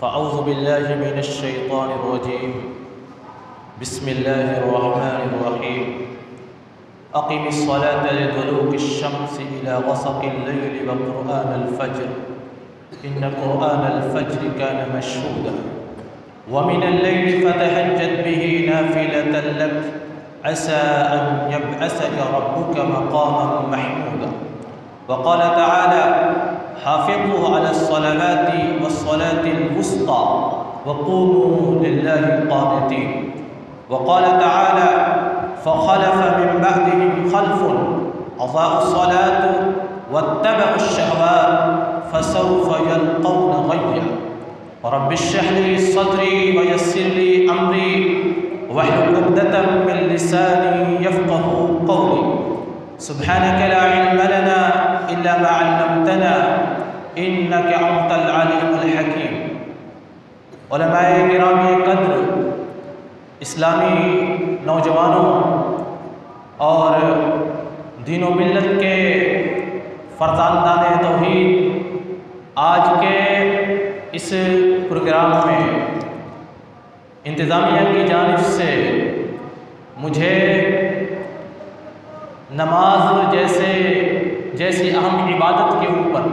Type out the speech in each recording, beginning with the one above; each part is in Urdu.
فأعوذ بالله من الشيطان الرجيم. بسم الله الرحمن الرحيم. أقم الصلاة لدلوك الشمس إلى غسق الليل وقرآن الفجر إن قرآن الفجر كان مشهودا ومن الليل فتهجد به نافلة لك عسى أن يبعثك ربك مقاما محمودا. وقال تعالى: حافظوا على الصلوات والصلاة الوسطى وقوموا لله قانتين. وقال تعالى: فخلف من بعدهم خلف أضاعوا الصلاة واتبعوا الشهوات فسوف يلقون غيا. رب اشرح لي صدري ويسر لي أمري واحلل عقدة من لساني يفقه قولي. سبحانك لا علم لنا إلا ما علمتنا إنك أنت العليم الحكيم. علماء کرام قدر، اسلامی نوجوانوں اور دین و ملت کے فرزندان توحید، آج کے اس پروگرام میں انتظامیہ کی جانب سے مجھے نماز جیسی اہم عبادت کے اوپر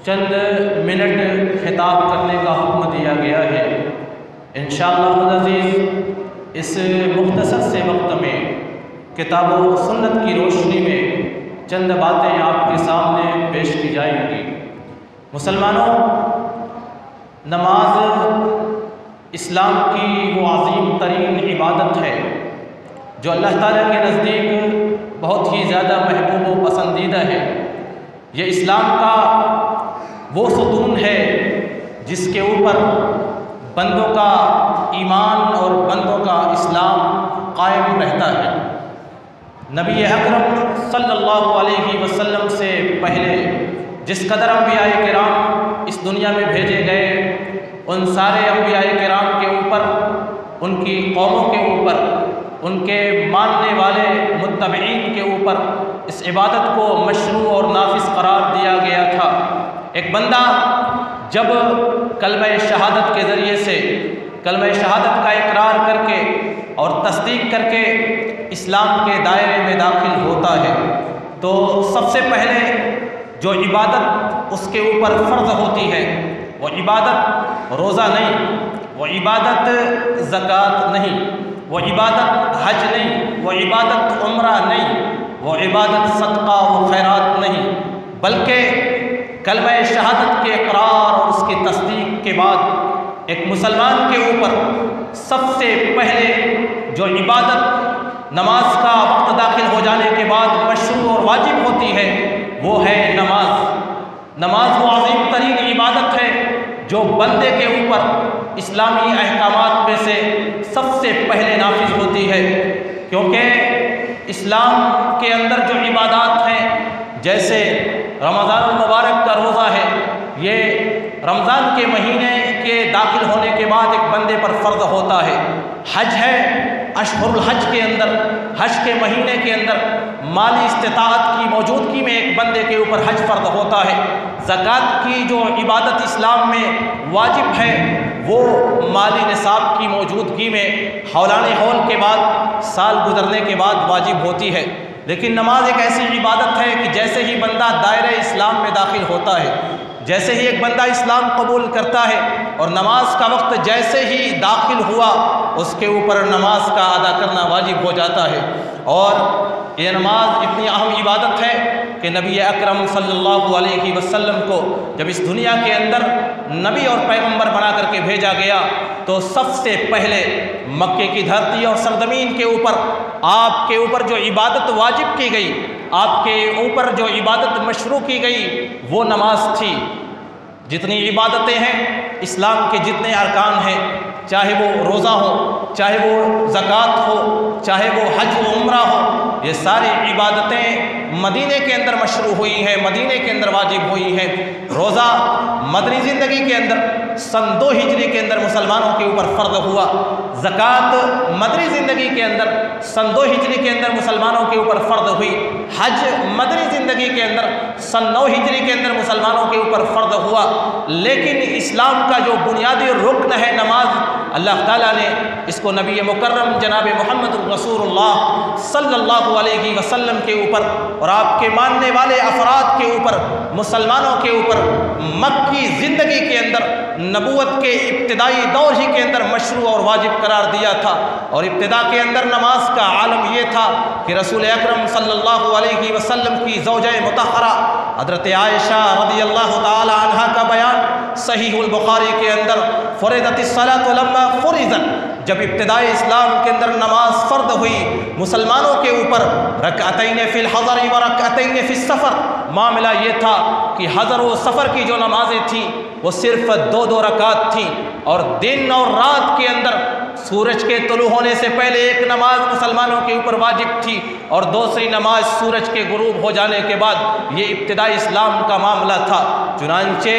چند منٹ خطاب کرنے کا حکم دیا گیا ہے. انشاءاللہ العزیز اس مختصر سے وقت میں کتاب و سنت کی روشنی میں چند باتیں آپ کے سامنے پیش کی جائیں گی. مسلمانوں، نماز اسلام کی وہ عظیم ترین عبادت ہے جو اللہ تعالیٰ کے نزدیک بہت ہی زیادہ محبوب و پسندیدہ ہے. یہ اسلام کا وہ ستون ہے جس کے اوپر بندوں کا ایمان اور بندوں کا اسلام قائم رہتا ہے. نبی اکرم صلی اللہ علیہ وسلم سے پہلے جس قدر انبیاء کرام اس دنیا میں بھیجے گئے، ان سارے انبیاء کرام کے اوپر، ان کی قوموں کے اوپر، ان کے ماننے والے متبعین کے اوپر اس عبادت کو مشروع اور نافذ قرار دیا گیا تھا. ایک بندہ جب کلمہ شہادت کے ذریعے سے کلمہ شہادت کا اقرار کر کے اور تصدیق کر کے اسلام کے دائرے میں داخل ہوتا ہے تو سب سے پہلے جو عبادت اس کے اوپر فرض ہوتی ہے وہ عبادت روزہ نہیں، وہ عبادت زکوٰۃ نہیں، وہ عبادت حج نہیں، وہ عبادت عمرہ نہیں، وہ عبادت صدقہ و خیرات نہیں، بلکہ کلمہ شہادت کے اقرار اور اس کی تصدیق کے بعد ایک مسلمان کے اوپر سب سے پہلے جو عبادت نماز کا وقت داخل ہو جانے کے بعد مشروع اور واجب ہوتی ہے وہ ہے نماز. نماز وہ عظیم ترین عبادت ہے جو بندے کے اوپر اسلامی احکامات میں سے سب سے پہلے نافذ ہوتی ہے، کیونکہ اسلام کے اندر جو عبادات ہیں جیسے رمضان المبارک کا روزہ ہے، یہ رمضان کے مہینے کے داخل ہونے کے بعد ایک بندے پر فرض ہوتا ہے. حج ہے، اشہر الحج کے اندر، حج کے مہینے کے اندر مالی استطاعت کی موجودگی میں ایک بندے کے اوپر حج فرض ہوتا ہے. زکوٰۃ کی جو عبادت اسلام میں واجب ہے وہ مالی نصاب کی موجودگی میں حولان حول کے بعد، سال گزرنے کے بعد واجب ہوتی ہے. لیکن نماز ایک ایسی عبادت ہے کہ جیسے ہی بندہ دائرہ اسلام میں داخل ہوتا ہے، جیسے ہی ایک بندہ اسلام قبول کرتا ہے اور نماز کا وقت جیسے ہی داخل ہوا اس کے اوپر نماز کا ادا کرنا واجب ہو جاتا ہے. اور یہ نماز اتنی اہم عبادت ہے کہ نبی اکرم صلی اللہ علیہ وسلم کو جب اس دنیا کے اندر نبی اور پیغمبر بنا کر کے بھیجا گیا تو سب سے پہلے مکے کی دھرتی اور سرزمین کے اوپر آپ کے اوپر جو عبادت واجب کی گئی، آپ کے اوپر جو عبادت مشروع کی گئی وہ نماز تھی. جتنی عبادتیں ہیں اسلام کے جتنے ارکان ہیں، چاہے وہ روزہ ہو، چاہے وہ زکوٰۃ ہو، چاہے وہ حج و عمرہ ہو، یہ ساری عبادتیں مدینے کے اندر مشروع ہوئی ہیں، مدینے کے اندر واجب ہوئی ہیں۔ روزہ مدنی زندگی کے اندر سن 2 ہجری کے اندر مسلمانوں کے اوپر فرض ہوا۔ زکوٰۃ مدنی زندگی کے اندر سن 2 ہجری کے اندر مسلمانوں کے اوپر فرض ہوئی۔ حج مدنی زندگی کے اندر سن 9 ہجری کے اندر مسلمانوں کے اوپر فرض ہوا۔ لیکن اسلام کا جو بنیادی رکن ہے نماز، اللہ تعالیٰ نے اس کو نبی مکرم جناب محمد رسول اللہ صلی اللہ علیہ وسلم کے اوپر اور آپ کے ماننے والے افراد کے اوپر، مسلمانوں کے اوپر مکی زندگی کے اندر نبوت کے ابتدائی دور ہی کے اندر مشروع اور واجب قرار دیا تھا۔ اور ابتدا کے اندر نماز کا عالم یہ تھا کہ رسول اکرم صلی اللہ علیہ وسلم کی زوجہ مطہرہ حضرت عائشہ رضی اللہ تعالی عنہا کا بیان صحیح البخاری کے اندر، فرضت الصلاۃ لما فرضت، جب ابتدائی اسلام کے اندر نماز فرض ہوئی مسلمانوں کے اوپر، رکعتین فی الحضر و رکعتین فی السفر، معاملہ یہ تھا کہ حضر و سفر کی جو نمازیں تھیں وہ صرف 2 رکعت تھیں، اور دن اور رات کے اندر سورج کے طلوع ہونے سے پہلے ایک نماز مسلمانوں کے اوپر واجب تھی، اور دوسری نماز سورج کے غروب ہو جانے کے بعد۔ یہ ابتدائی اسلام کا معاملہ تھا۔ چنانچہ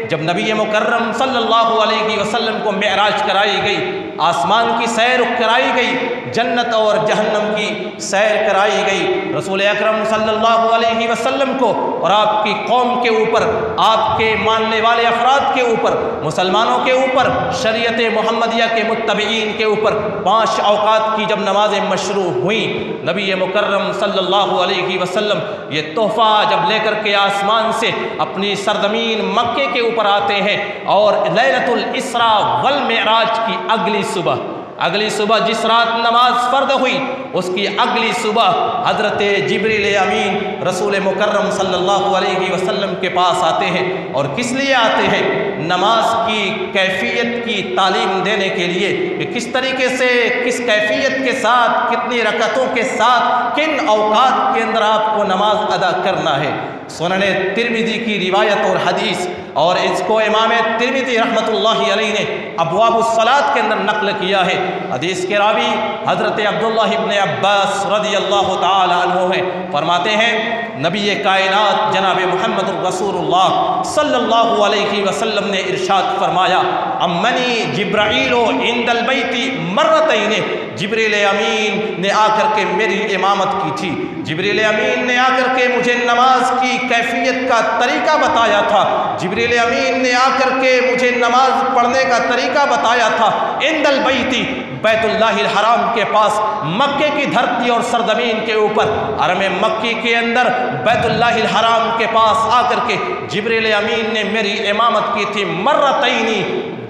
جب نبی مکرم صلی اللہ علیہ وسلم کو معراج کرائی گئی، آسمان کی سیر کرائی گئی، جنت اور جہنم کی سیر کرائی گئی، رسول اکرم صلی اللہ علیہ وسلم کو اور آپ کی قوم کے اوپر، آپ کے ماننے والے افراد کے اوپر، مسلمانوں کے اوپر، شریعت محمدیہ کے متبعین کے اوپر 5 اوقات کی جب نمازیں مشروع ہوئیں، نبی مکرم صلی اللہ علیہ وسلم یہ تحفہ جب لے کر کے آسمان سے اپنی سرزمین مکے کے اوپر آتے ہیں، اور لیلۃ الاسراء والمعراج کی اگلی صبح جس رات نماز فرض ہوئی، اس کی اگلی صبح حضرت جبریل امین رسول مکرم صلی اللہ علیہ وسلم کے پاس آتے ہیں۔ اور کس لیے آتے ہیں؟ نماز کی کیفیت کی تعلیم دینے کے لیے کہ کس طریقے سے، کس کیفیت کے ساتھ، کتنی رکعتوں کے ساتھ، کن اوقات کے اندر آپ کو نماز ادا کرنا ہے۔ سنن ترمذی کی روایت اور حدیث، اور اس کو امام ترمذی رحمۃ اللہ علیہ نے ابواب الصلاۃ کے اندر نقل کیا ہے۔ حدیث کے راوی حضرت عبداللہ ابن عباس رضی اللہ تعالی عنہ ہیں، فرماتے ہیں نبی کائنات جناب محمد رسول اللہ صلی اللہ علیہ وسلم نے ارشاد فرمایا، امنی جبرائیل عند البیت مرتین، جبریل امین نے آ کر کے میری امامت کی تھی، جبریل امین نے آ کر کے مجھے نماز کی کیفیت کا طریقہ بتایا تھا، جبریل امین نے آ کر کے مجھے نماز پڑھنے کا طریقہ بتایا تھا، عند البیت، بیت اللہ الحرام کے پاس، مکے کی دھرتی اور سرزمین کے اوپر، حرم مکی کے اندر بیت اللہ الحرام کے پاس آ کر کے جبریل امین نے میری امامت کی تھی، مرتینی،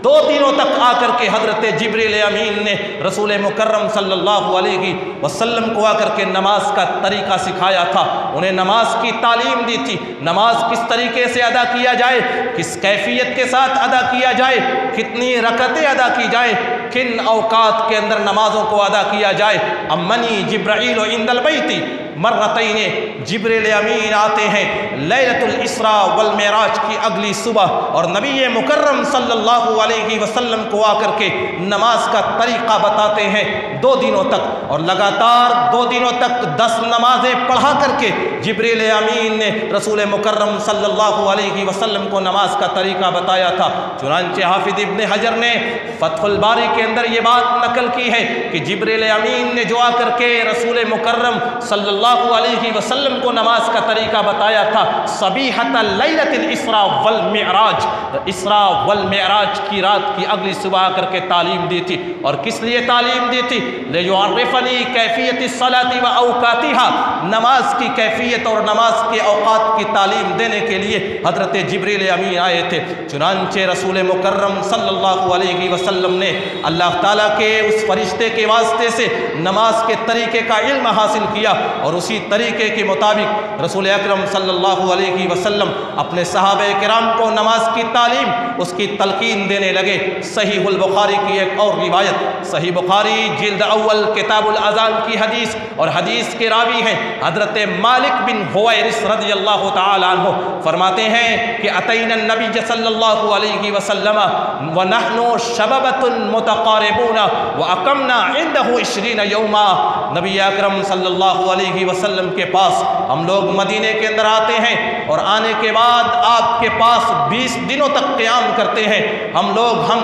2 دنوں تک آ کر کے حضرت جبریل امین نے رسول مکرم صلی اللہ علیہ وسلم کو آ کر کے نماز کا طریقہ سکھایا تھا، انہیں نماز کی تعلیم دی تھی، نماز کس طریقے سے ادا کیا جائے، کس کیفیت کے ساتھ ادا کیا جائے، کتنی رکعتیں ادا کی جائے، کن اوقات کے اندر نمازوں کو ادا کیا جائے۔ امنی جبرائیل عند البیت مرتین، جبریل امین آتے ہیں لیلۃ الاسراء والمعراج کی اگلی صبح، اور نبی مکرم صلی اللہ علیہ وسلم کو آ کر کے نماز کا طریقہ بتاتے ہیں 2 دنوں تک، اور لگاتار 2 دنوں تک 10 نمازیں پڑھا کر کے جبریل امین نے رسول مکرم صلی اللہ علیہ وسلم کو نماز کا طریقہ بتایا تھا۔ چنانچہ حافظ ابن حجر نے فتح الباری کے اندر یہ بات نقل کی ہے کہ جبریل امین نے جو آ کر کے رسول مکرم صلی اللہ علیہ وسلم کو نماز کا طریقہ بتایا تھا، صبیحۃ لیلۃ الاسراء والمعراج، اسراء والمعراج کی رات کی اگلی صبح آ کر کے تعلیم دی تھی۔ اور کس لیے تعلیم دی تھی؟ لیعرفنی کیفیت الصلاۃ و اوقاتها، نماز کی کیفیت اور نماز کے اوقات کی تعلیم دینے کے لیے حضرت جبریل امین آئے تھے۔ چنانچہ رسول مکرم صلی اللہ علیہ وسلم نے اللہ تعالیٰ کے اس فرشتے کے واسطے سے نماز کے طریقے کا علم حاصل کیا، اور اسی طریقے کے مطابق رسول اکرم صلی اللہ علیہ وسلم اپنے صحابہ کرام کو نماز کی تعلیم، اس کی تلقین دینے لگے۔ صحیح البخاری کی ایک اور روایت، صحیح بخاری جلد اول کتاب الاذان کی حدیث، اور حدیث کے راوی ہیں حضرت مالک بن حویرث رضی اللہ تعالی عنہ، فرماتے ہیں کہ اتینا النبی صلی اللہ علیہ وسلم ونحن شبابۃ متقاربون واقمنا عنده 20 یوما، نبی اکرم صلی اللہ علیہ وسلم کے پاس ہم لوگ مدینے کے اندر آتے ہیں اور آنے کے بعد آپ کے پاس 20 دنوں تک قیام کرتے ہیں۔ ہم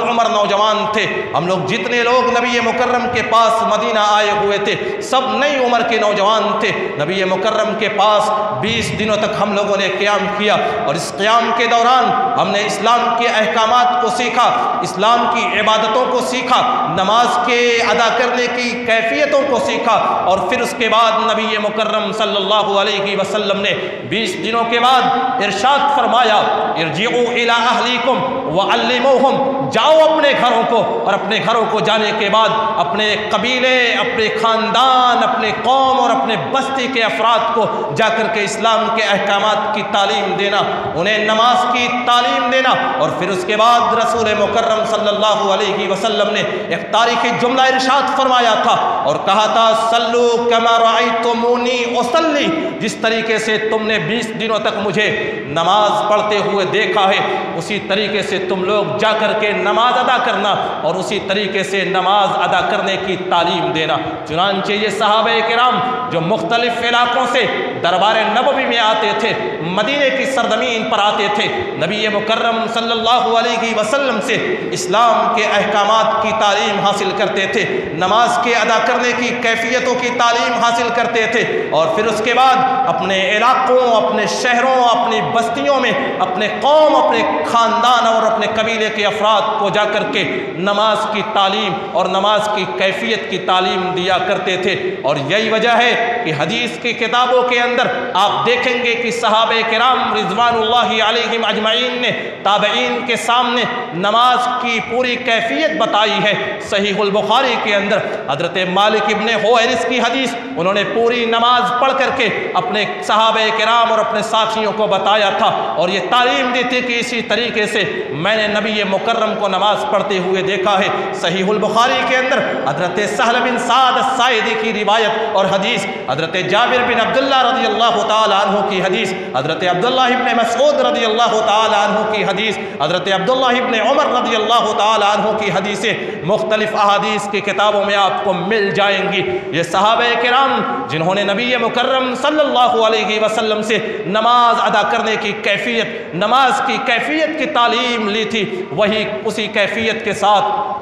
عمر نوجوان تھے، ہم لوگ جتنے لوگ نبی مکرم کے پاس مدینہ آئے ہوئے تھے سب نئی عمر کے نوجوان تھے۔ نبی مکرم کے پاس 20 دنوں تک ہم لوگوں نے قیام کیا، اور اس قیام کے دوران ہم نے اسلام کے احکامات کو سیکھا، اسلام کی عبادتوں کو سیکھا، نماز کے ادا کرنے کی کیفیتوں کو سیکھا، اور پھر اس کے بعد نبی مکرم صلی اللہ علیہ وسلم نے 20 دنوں کے بعد ارشاد فرمایا ارجعوا الی اہلیکم وعلموہم، جاؤ اپنے گھروں کو، اور اپنے گھروں کو جانے کے بعد اپنے قبیلے، اپنے خاندان، اپنے قوم اور اپنے بستی کے افراد کو جا کر کے اسلام کے احکامات کی تعلیم دینا، انہیں نماز کی تعلیم دینا۔ اور پھر اس کے بعد رسول مکرم صلی اللہ علیہ وسلم نے ایک تاریخی جملہ ارشاد فرمایا تھا اور کہا تھا صلو کما رأیتمونی اصلی، جس طریقے سے تم نے 20 دنوں تک مجھے نماز پڑھتے ہوئے دیکھا ہے اسی طریقے سے تم لوگ جا کر کے نماز ادا کرنا اور اسی طریقے سے نماز ادا کرنے کی تعلیم دینا۔ چنانچہ یہ صحابہ کرام جو مختلف علاقوں سے دربار نبوی میں آتے تھے، مدینے کی سرزمین پر آتے تھے، نبی مکرم صلی اللہ علیہ وسلم سے اسلام کے احکامات کی تعلیم حاصل کرتے تھے، نماز کے ادا کرنے کی کیفیتوں کی تعلیم حاصل کرتے تھے، اور پھر اس کے بعد اپنے علاقوں، اپنے شہروں، اپنی بستیوں میں اپنے قوم، اپنے خاندان اور اپنے قبیلے کے افراد کو جا کر کے نماز کی تعلیم اور نماز کی کیفیت کی تعلیم دیا کرتے تھے۔ اور یہی وجہ ہے کہ حدیث کی کتابوں کے اندر آپ دیکھیں گے کہ صحابہ کرام رضوان اللہ علیہم اجمعین نے تابعین کے سامنے نماز کی پوری کیفیت بتائی ہے۔ صحیح البخاری کے اندر حضرت مالک ابن حویرث کی حدیث، انہوں نے پوری نماز پڑھ کر کے اپنے صحابہ کرام اور اپنے ساتھیوں کو بتایا تھا، اور یہ تعلیم دی تھی کہ اسی طریقے سے میں نے نبی مکرم کو نماز پڑھتے ہوئے دیکھا ہے۔ صحیح البخاری کے اندر حضرت سہل بن سعد الساعدی کی روایت اور حدیث، حضرت جابر بن عبداللہ رضی اللہ تعالی عنہ کی حدیث، حضرت عبداللہ ابن مسعود رضی اللہ تعالی عنہ کی حدیث، حضرت عبداللہ ابن عمر رضی اللہ تعالی عنہ کی حدیثیں مختلف احادیث کی کتابوں میں آپ کو مل جائیں گی۔ یہ صحابہ کرام جنہوں نے نبی مکرم صلی اللہ علیہ وسلم سے نماز ادا کرنے کی کیفیت، نماز کی کیفیت کی تعلیم لی تھی، وہی اسی کیفیت کے ساتھ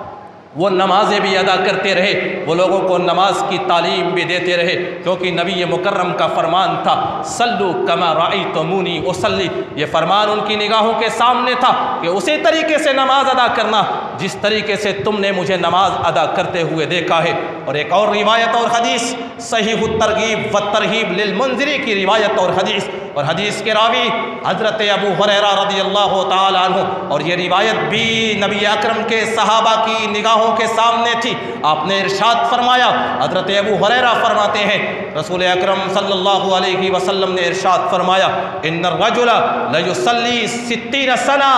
وہ نمازیں بھی ادا کرتے رہے، وہ لوگوں کو نماز کی تعلیم بھی دیتے رہے، کیونکہ نبی مکرم کا فرمان تھا صلو کما رأیتمونی اصلی، یہ فرمان ان کی نگاہوں کے سامنے تھا کہ اسی طریقے سے نماز ادا کرنا جس طریقے سے تم نے مجھے نماز ادا کرتے ہوئے دیکھا ہے۔ اور ایک اور روایت اور حدیث صحیح الترغیب والترہیب للمنذری کی روایت اور حدیث کے راوی حضرت ابو ہریرہ رضی اللہ تعالی عنہ، اور یہ روایت بھی نبی اکرم کے صحابہ کی نگاہوں کے سامنے تھی۔ آپ نے ارشاد فرمایا، حضرت ابو ہریرہ فرماتے ہیں رسول اکرم صلی اللہ علیہ وسلم نے ارشاد فرمایا ان الرجل لیصلی 60 سنہ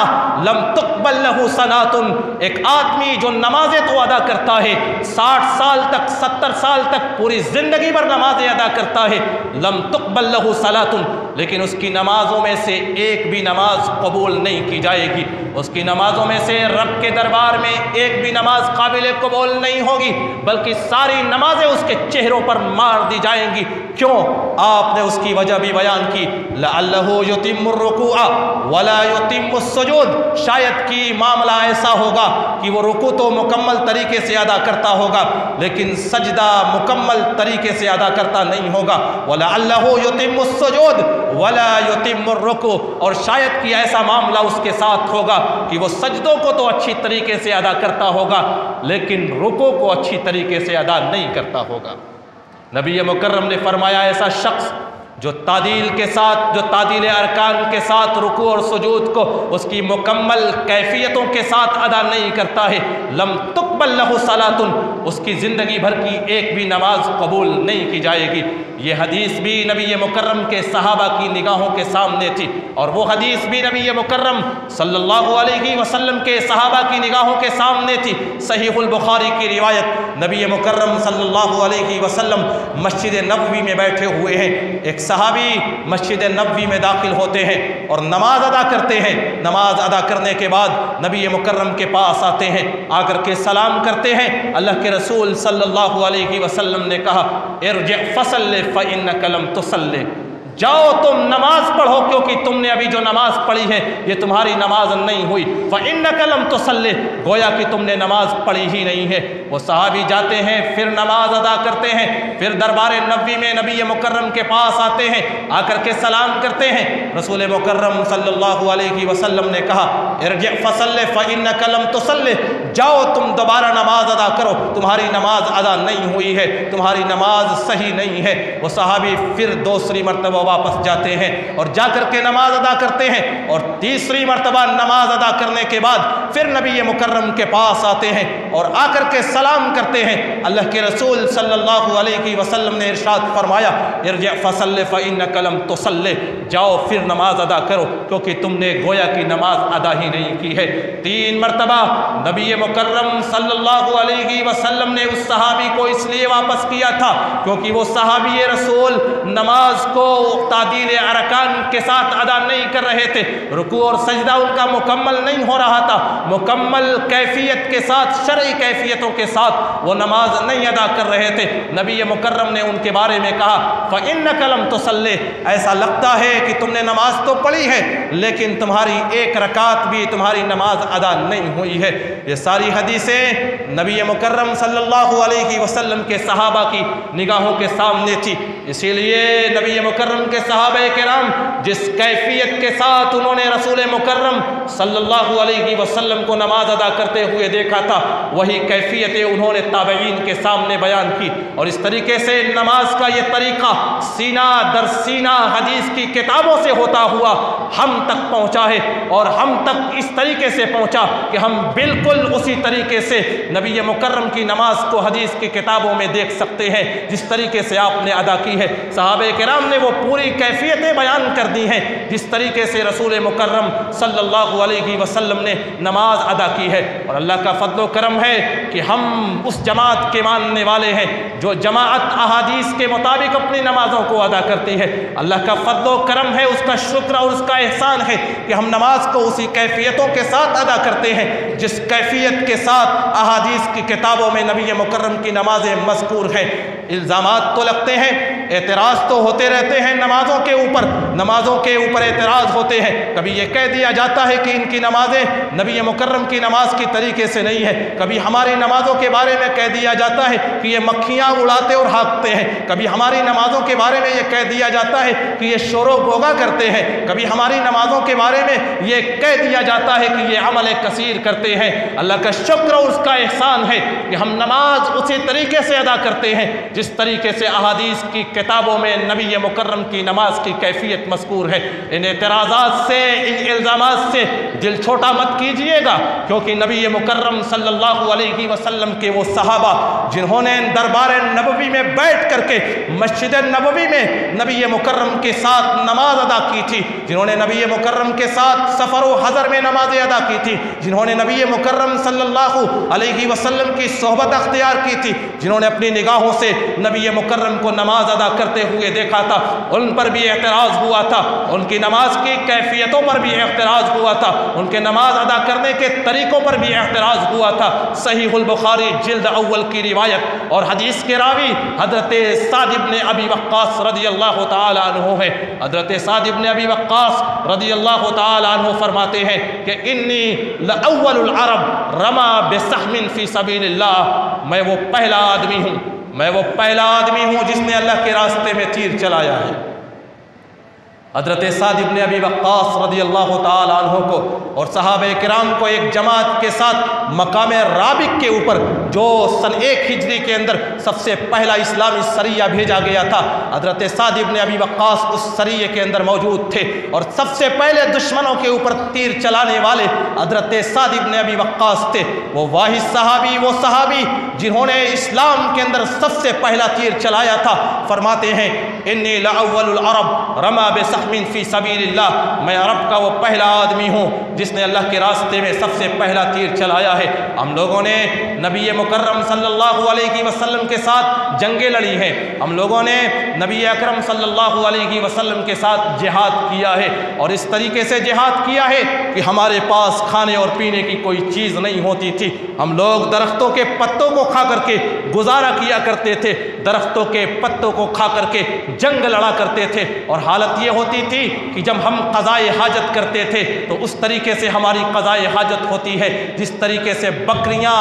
لم تقبل له صلاۃ، ایک آدمی جو نمازیں تو ادا کرتا ہے 60 سال تک، 70 سال تک، پوری زندگی بھر نمازیں ادا کرتا ہے، لم تقبل له صلاۃ، لیکن اس کی نمازوں میں سے ایک بھی نماز قبول نہیں کی جائے گی، اس کی نمازوں میں سے رب کے دربار میں ایک بھی نماز قابل قبول نہیں ہوگی، بلکہ ساری نمازیں اس کے چہروں پر مار دی جائیں گی۔ کیوں؟ آپ نے اس کی وجہ بھی بیان کی، لعلہ یتم الرکوع ولا یتم السجود، شاید کہ معاملہ ایسا ہوگا کہ وہ رکوع تو مکمل طریقے سے ادا کرتا ہوگا لیکن سجدہ مکمل طریقے سے ادا کرتا نہیں ہوگا، ولعلہ یتم السجود ولا یتم الرکوع، اور شاید کہ ایسا معاملہ اس کے ساتھ ہوگا کہ وہ سجدوں کو تو اچھی طریقے سے ادا کرتا ہوگا لیکن رکوع کو اچھی طریقے سے ادا نہیں کرتا ہوگا۔ نبی مکرم نے فرمایا ایسا شخص جو تعدیل کے ساتھ، جو تعدیل ارکان کے ساتھ رکوع اور سجود کو اس کی مکمل کیفیتوں کے ساتھ ادا نہیں کرتا ہے، لم تقبل له صلاۃ، اس کی زندگی بھر کی ایک بھی نماز قبول نہیں کی جائے گی۔ یہ حدیث بھی نبی مکرم کے صحابہ کی نگاہوں کے سامنے تھی، اور وہ حدیث بھی نبی مکرم صلی اللہ علیہ وسلم کے صحابہ کی نگاہوں کے سامنے تھی۔ صحیح البخاری کی روایت، نبی مکرم صلی اللہ علیہ وسلم مسجد نبوی میں بیٹھے ہوئے ہیں، ایک صحابی مسجد نبوی میں داخل ہوتے ہیں اور نماز ادا کرتے ہیں۔ نماز ادا کرنے کے بعد نبی مکرم کے پاس آتے ہیں، آ کر کے سلام کرتے ہیں۔ اللہ کے رسول صلی اللہ علیہ وسلم نے کہا ارجع فصلی فإنک لم تصلی، جاؤ تم نماز پڑھو کیونکہ تم نے ابھی جو نماز پڑھی ہے یہ تمہاری نماز نہیں ہوئی۔ فإنک لم تصلی، گویا کہ تم نے نماز پڑھی ہی نہیں ہے۔ وہ صحابی جاتے ہیں، پھر نماز ادا کرتے ہیں، پھر دربار نبوی میں نبی مکرم کے پاس آتے ہیں، آ کر کے سلام کرتے ہیں۔ رسول مکرم صلی اللہ علیہ وسلم نے کہا ارجع فصلی فإنک لم تصلی، جاؤ تم دوبارہ نماز ادا کرو، تمہاری نماز ادا نہیں ہوئی ہے، تمہاری نماز صحیح نہیں ہے۔ وہ صحابی پھر دوسری مرتبہ واپس جاتے ہیں اور جا کر کے نماز ادا کرتے ہیں، اور تیسری مرتبہ نماز ادا کرنے کے بعد پھر نبی مکرم کے پاس آتے ہیں اور آ کر کے سلام کرتے ہیں۔ اللہ کے رسول صلی اللہ علیہ وسلم نے ارشاد فرمایا ارجع فصلی فإنک لم تصلی، جاؤ پھر نماز ادا کرو کیونکہ تم نے گویا کی نماز ادا ہی نہیں کی ہے۔ تین مرتبہ نبی مکرم صلی اللہ علیہ وسلم نے اس صحابی کو اس لیے واپس کیا تھا کیونکہ وہ صحابی رسول نماز کو تعدیل ارکان کے ساتھ ادا نہیں کر رہے تھے، رکوع اور سجدہ ان کا مکمل نہیں ہو رہا تھا، مکمل کیفیت کے ساتھ، شرعی کیفیتوں کے ساتھ وہ نماز نہیں ادا کر رہے تھے۔ نبی مکرم نے ان کے بارے میں کہا فإنک لم تصلی، ایسا لگتا ہے کہ تم نے نماز تو پڑھی ہے لیکن تمہاری ایک رکعت بھی تمہاری نماز ادا نہیں ہوئی ہے۔ یہ ساری حدیثیں نبی مکرم صلی اللہ علیہ وسلم کے صحابہ کی نگاہوں کے سامنے تھی، اسی لیے نبی مکرم کے صحابہ کرام جس کیفیت کے ساتھ انہوں نے رسول مکرم صلی اللہ علیہ وسلم کو نماز ادا کرتے ہوئے دیکھا تھا، وہی کیفیتیں انہوں نے تابعین کے سامنے بیان کی، اور اس طریقے سے نماز کا یہ طریقہ سینہ در سینہ حدیث کی کتابوں سے ہوتا ہوا ہم تک پہنچا ہے، اور ہم تک اس طریقے سے پہنچا کہ ہم بالکل اسی طریقے سے نبی مکرم کی نماز کو حدیث کی کتابوں میں دیکھ سکتے ہیں جس طریقے سے آپ نے ادا کی ہے۔ صحابہ کرام نے وہ پوری کیفیتیں بیان کر دی ہیں جس طریقے سے رسول مکرم صلی اللہ علیہ وسلم نے نماز ادا کی ہے، اور اللہ کا فضل و کرم ہے کہ ہم اس جماعت کے ماننے والے ہیں جو جماعت احادیث کے مطابق اپنی نمازوں کو ادا کرتی ہے۔ اللہ کا فضل و کرم ہے، اس کا شکر اور اس کا احسان ہے کہ ہم نماز کو اسی کیفیتوں کے ساتھ ادا کرتے ہیں جس کیفیت کے ساتھ احادیث کی کتابوں میں نبی مکرم کی نمازیں مذکور ہیں۔ الزامات تو لگتے ہیں، اعتراض تو ہوتے رہتے ہیں، نمازوں کے اوپر اعتراض ہوتے ہیں۔ کبھی یہ کہہ دیا جاتا ہے کہ ان کی نمازیں نبی مکرم کی نماز کی طریقے سے نہیں ہے، کبھی ہماری نمازوں کے بارے میں کہہ دیا جاتا ہے کہ یہ مکھیاں اڑاتے اور ہانکتے ہیں، کبھی ہماری نمازوں کے بارے میں یہ کہہ دیا جاتا ہے کہ یہ شور و غوغا کرتے ہیں، کبھی ہماری نمازوں کے بارے میں یہ کہہ دیا جاتا ہے کہ یہ عمل کثیر کرتے ہیں۔ اللہ کا شکر اور اس کا احسان ہے کہ ہم نماز اسی طریقے سے ادا کرتے ہیں جس طریقے سے احادیث کی کتابوں میں نبی مکرم کی نماز کی کیفیت مذکور ہے۔ ان اعتراضات سے، ان الزامات سے دل چھوٹا مت کیجئے گا، کیونکہ نبی مکرم صلی اللہ علیہ وسلم کے وہ صحابہ جنہوں نے دربار نبوی میں بیٹھ کر کے مسجد نبوی میں نبی مکرم کے ساتھ نماز ادا کی تھی، جنہوں نے نبی مکرم کے ساتھ سفر و حضر میں نمازیں ادا کی تھی، جنہوں نے نبی مکرم صلی اللہ علیہ وسلم کی صحبت اختیار کی تھی، جنہوں نے اپنی نگاہوں سے نبی مکرم کو نماز ادا کرتے ہوئے دیکھا تھا، ان پر بھی اعتراض ہوا تھا، ان کی نماز کی کیفیتوں پر بھی اعتراض ہوا تھا، ان کے نماز ادا کرنے کے طریقوں پر بھی اعتراض ہوا تھا۔ صحیح البخاری جلد اول کی روایت اور حدیث کے راوی حضرت سعد بن ابی وقاص رضی اللہ تعالی عنہ ہے۔ حضرت سعد بن ابی وقاص رضی اللہ تعالی عنہ فرماتے ہیں کہ انی لأول العرب رما بسہم فی سبیل اللہ، میں وہ پہلا آدمی ہوں جس نے اللہ کے راستے میں تیر چلایا ہے۔ حضرت سعد بن ابی وقاص رضی اللہ تعالی عنہ کو اور صحابہ کرام کو ایک جماعت کے ساتھ مقام رابق کے اوپر جو سن 1 ہجری کے اندر سب سے پہلا اسلامی سریہ بھیجا گیا تھا، حضرت سعد بن ابی وقاص اس سریے کے اندر موجود تھے، اور سب سے پہلے دشمنوں کے اوپر تیر چلانے والے حضرت سعد بن ابی وقاص تھے۔ وہ واحد صحابی، وہ صحابی جنہوں نے اسلام کے اندر سب سے پہلا تیر چلایا تھا، فرماتے ہیں انی لأول العرب رما بسہم فی سبیل اللہ، میں عرب کا وہ پہلا آدمی ہوں جس نے اللہ کے راستے میں سب سے پہلا تیر چلایا ہے۔ ہم لوگوں نے نبی مکرم صلی اللہ علیہ وسلم کے ساتھ جنگیں لڑی ہیں، ہم لوگوں نے نبی اکرم صلی اللہ علیہ وسلم کے ساتھ جہاد کیا ہے، اور اس طریقے سے جہاد کیا ہے کہ ہمارے پاس کھانے اور پینے کی کوئی چیز نہیں ہوتی تھی، ہم لوگ درختوں کے پتوں کو کھا کر کے گزارا کیا کرتے تھے، درختوں کے پتوں کو کھا کر کے جنگ لڑا کرتے تھے، اور حالت یہ ہوتی تھی کہ جب ہم قضائے حاجت کرتے تھے تو اس طریقے سے ہماری قضائے حاجت ہوتی ہے جس طریقے سے بکریاں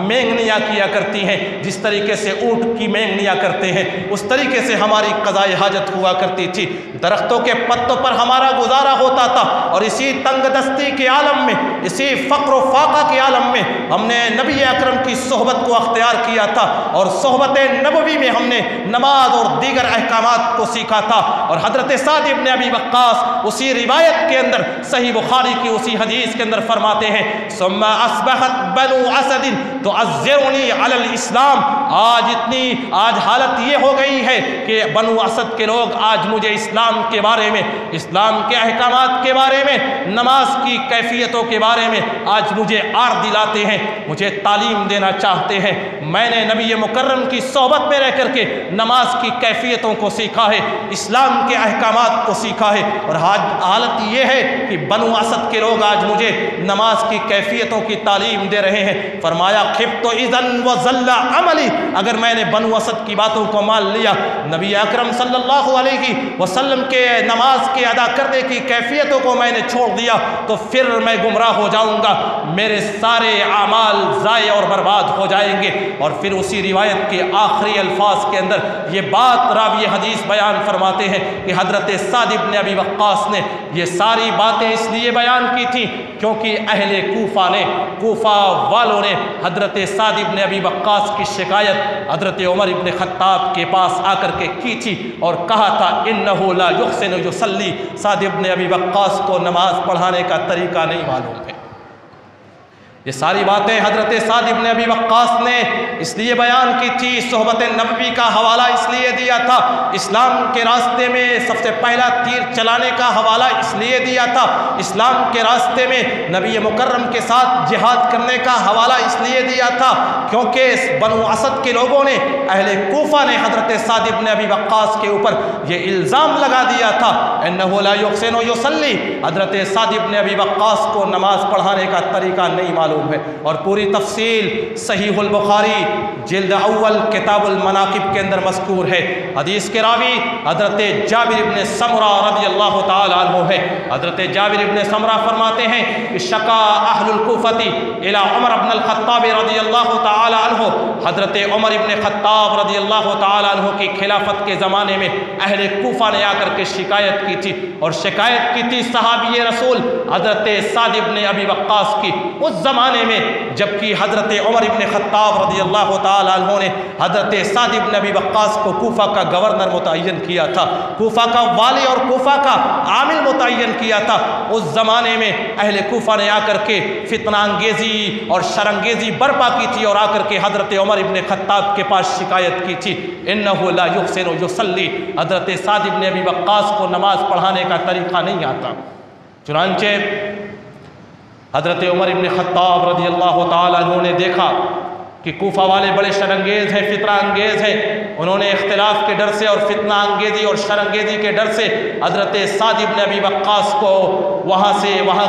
مینگنیاں کیا کرتی ہیں، جس طریقے سے اونٹ کی مینگنیاں کرتے ہیں، اس طریقے سے ہماری قضائے حاجت ہوا کرتی تھی، درختوں کے پتوں پر ہمارا گزارا ہوتا تھا، اور اسی تنگ دستی کے عالم میں، اسی فقر و فاقہ کے عالم میں ہم نے نبی اکرم کی صحبت کو اختیار کیا تھا، اور صحبت نبوی میں ہم نے نماز اور دیگر احکامات کو سیکھا تھا۔ اور حضرت سعد ابن ابی وقاص اسی روایت کے اندر صحیح بخاری کی اسی حدیث کے اندر فرماتے ہیں ثم اصبحت بنو اسد تعذرنی علی الاسلام، آج حالت یہ ہو گئی ہے کہ بنو اسد کے لوگ آج مجھے اسلام کے بارے میں، اسلام کے احکامات کے بارے میں، نماز کی کیفیتوں کے بارے میں آج مجھے آر دلاتے ہیں، مجھے تعلیم دینا چاہتے ہیں۔ میں نے نبی مکرم کی صحبت میں رہ کر کے نماز کی کیفیتوں کو سیکھا ہے، اسلام کے احکامات کو سیکھا ہے، اور حالت یہ ہے کہ بنو اسد کے لوگ آج مجھے نماز کی کیفیتوں کی تعلیم دے رہے ہیں۔ فرمایا خفت اذن وذل عملی، اگر میں نے بنو اسد کی باتوں کو مان لیا، نبی اکرم صلی اللہ علیہ وسلم کے نماز کے ادا کرنے کی کیفیتوں کو میں نے چھوڑ دیا تو پھر میں گمراہ ہو جاؤں گا، میرے سارے اعمال ضائع اور برباد ہو جائیں گے۔ اور پھر اسی روایت کے آخری الفاظ کے اندر یہ بات راوی حدیث بیان فرماتے ہیں کہ حضرت سعد ابن ابی وقاص نے یہ ساری باتیں اس لیے بیان کی تھی کیونکہ اہل کوفہ والوں نے حضرت سعد ابن ابی وقاص کی شکایت حضرت عمر ابن خطاب کے پاس آ کر کے کی تھی، اور کہا تھا انہ لا یحسن یصلی، سعد ابن ابی وقاص کو نماز پڑھانے کا طریقہ نہیں معلوم ہے۔ یہ ساری باتیں حضرت سعد ابن ابی وقاص نے اس لیے بیان کی تھی، صحبت نبوی کا حوالہ اس لیے دیا تھا، اسلام کے راستے میں سب سے پہلا تیر چلانے کا حوالہ اس لیے دیا تھا، اسلام کے راستے میں نبی مکرم کے ساتھ جہاد کرنے کا حوالہ اس لیے دیا تھا کیونکہ بنو اسد کے لوگوں نے، اہل کوفہ نے حضرت سعد ابن ابی وقاص کے اوپر یہ الزام لگا دیا تھا انہ لا یحسن یصلی، حضرت سعد ابن ابی وقاص کو نماز پڑھانے کا طریقہ نہیں معلوم ہے۔ اور پوری تفصیل صحیح البخاری جلد اول کتاب المناقب کے اندر مذکور ہے۔ حدیث کے راوی حضرت جابر ابن سمرہ رضی اللہ تعالی عنہ ہے۔ حضرت جابر ابن سمرہ فرماتے ہیں کہ شکا اہل الکوفۃ الی عمر بن الخطاب رضی اللہ تعالی عنہ، حضرت عمر ابن خطاب رضی اللہ تعالی عنہ کی خلافت کے زمانے میں اہل کوفہ نے آ کر کے شکایت کی تھی، اور شکایت کی تھی صحابی رسول حضرت سعد ابن ابی وقاص کی، اس زمانے میں جبکہ حضرت عمر ابن خطاب رضی اللہ تعالی عنہ نے حضرت سعد ابن ابی وقاص کو کوفہ کا گورنر متعین کیا تھا، کوفہ کا والی اور کوفہ کا عامل متعین کیا تھا، اس زمانے میں اہل کوفہ نے آ کر کے فتنہ انگیزی اور شرانگیزی برپا کی تھی، اور آ کر کے حضرت عمر ابن خطاب کے پاس شکایت کی تھی انہ لا یحسن یصلی، حضرت سعد ابن ابی وقاص کو نماز پڑھانے کا طریقہ نہیں آتا۔ چنانچہ حضرت عمر ابن خطاب رضی اللہ تعالیٰ عنہ نے دیکھا کہ کوفہ والے بڑے شرانگیز ہیں، فتنہ انگیز ہیں، انہوں نے اختلاف کے ڈر سے اور فتنہ انگیزی اور شرانگیزی کے ڈر سے حضرت سعد ابن ابی وقاص کو وہاں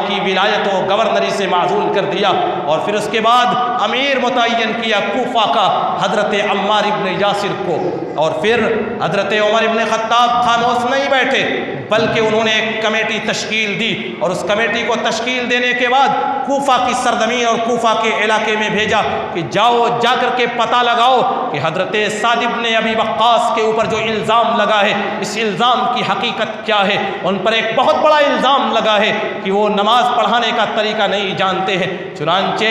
کی ولایت و گورنری سے معزول کر دیا، اور پھر اس کے بعد امیر متعین کیا کوفہ کا حضرت عمار ابن یاسر کو۔ اور پھر حضرت عمر ابن خطاب خاموش نہیں بیٹھے بلکہ انہوں نے ایک کمیٹی تشکیل دی، اور اس کمیٹی کو تشکیل دینے کے بعد کوفہ کی سرزمین اور کوفہ کے علاقے میں بھیجا کہ جا کر کے پتہ لگاؤ کہ حضرت سعد ابن ابی وقاص کے اوپر جو الزام لگا ہے اس الزام کی حقیقت کیا ہے۔ ان پر ایک بہت بڑا الزام لگا ہے کہ وہ نماز پڑھانے کا طریقہ نہیں جانتے ہیں۔ چنانچہ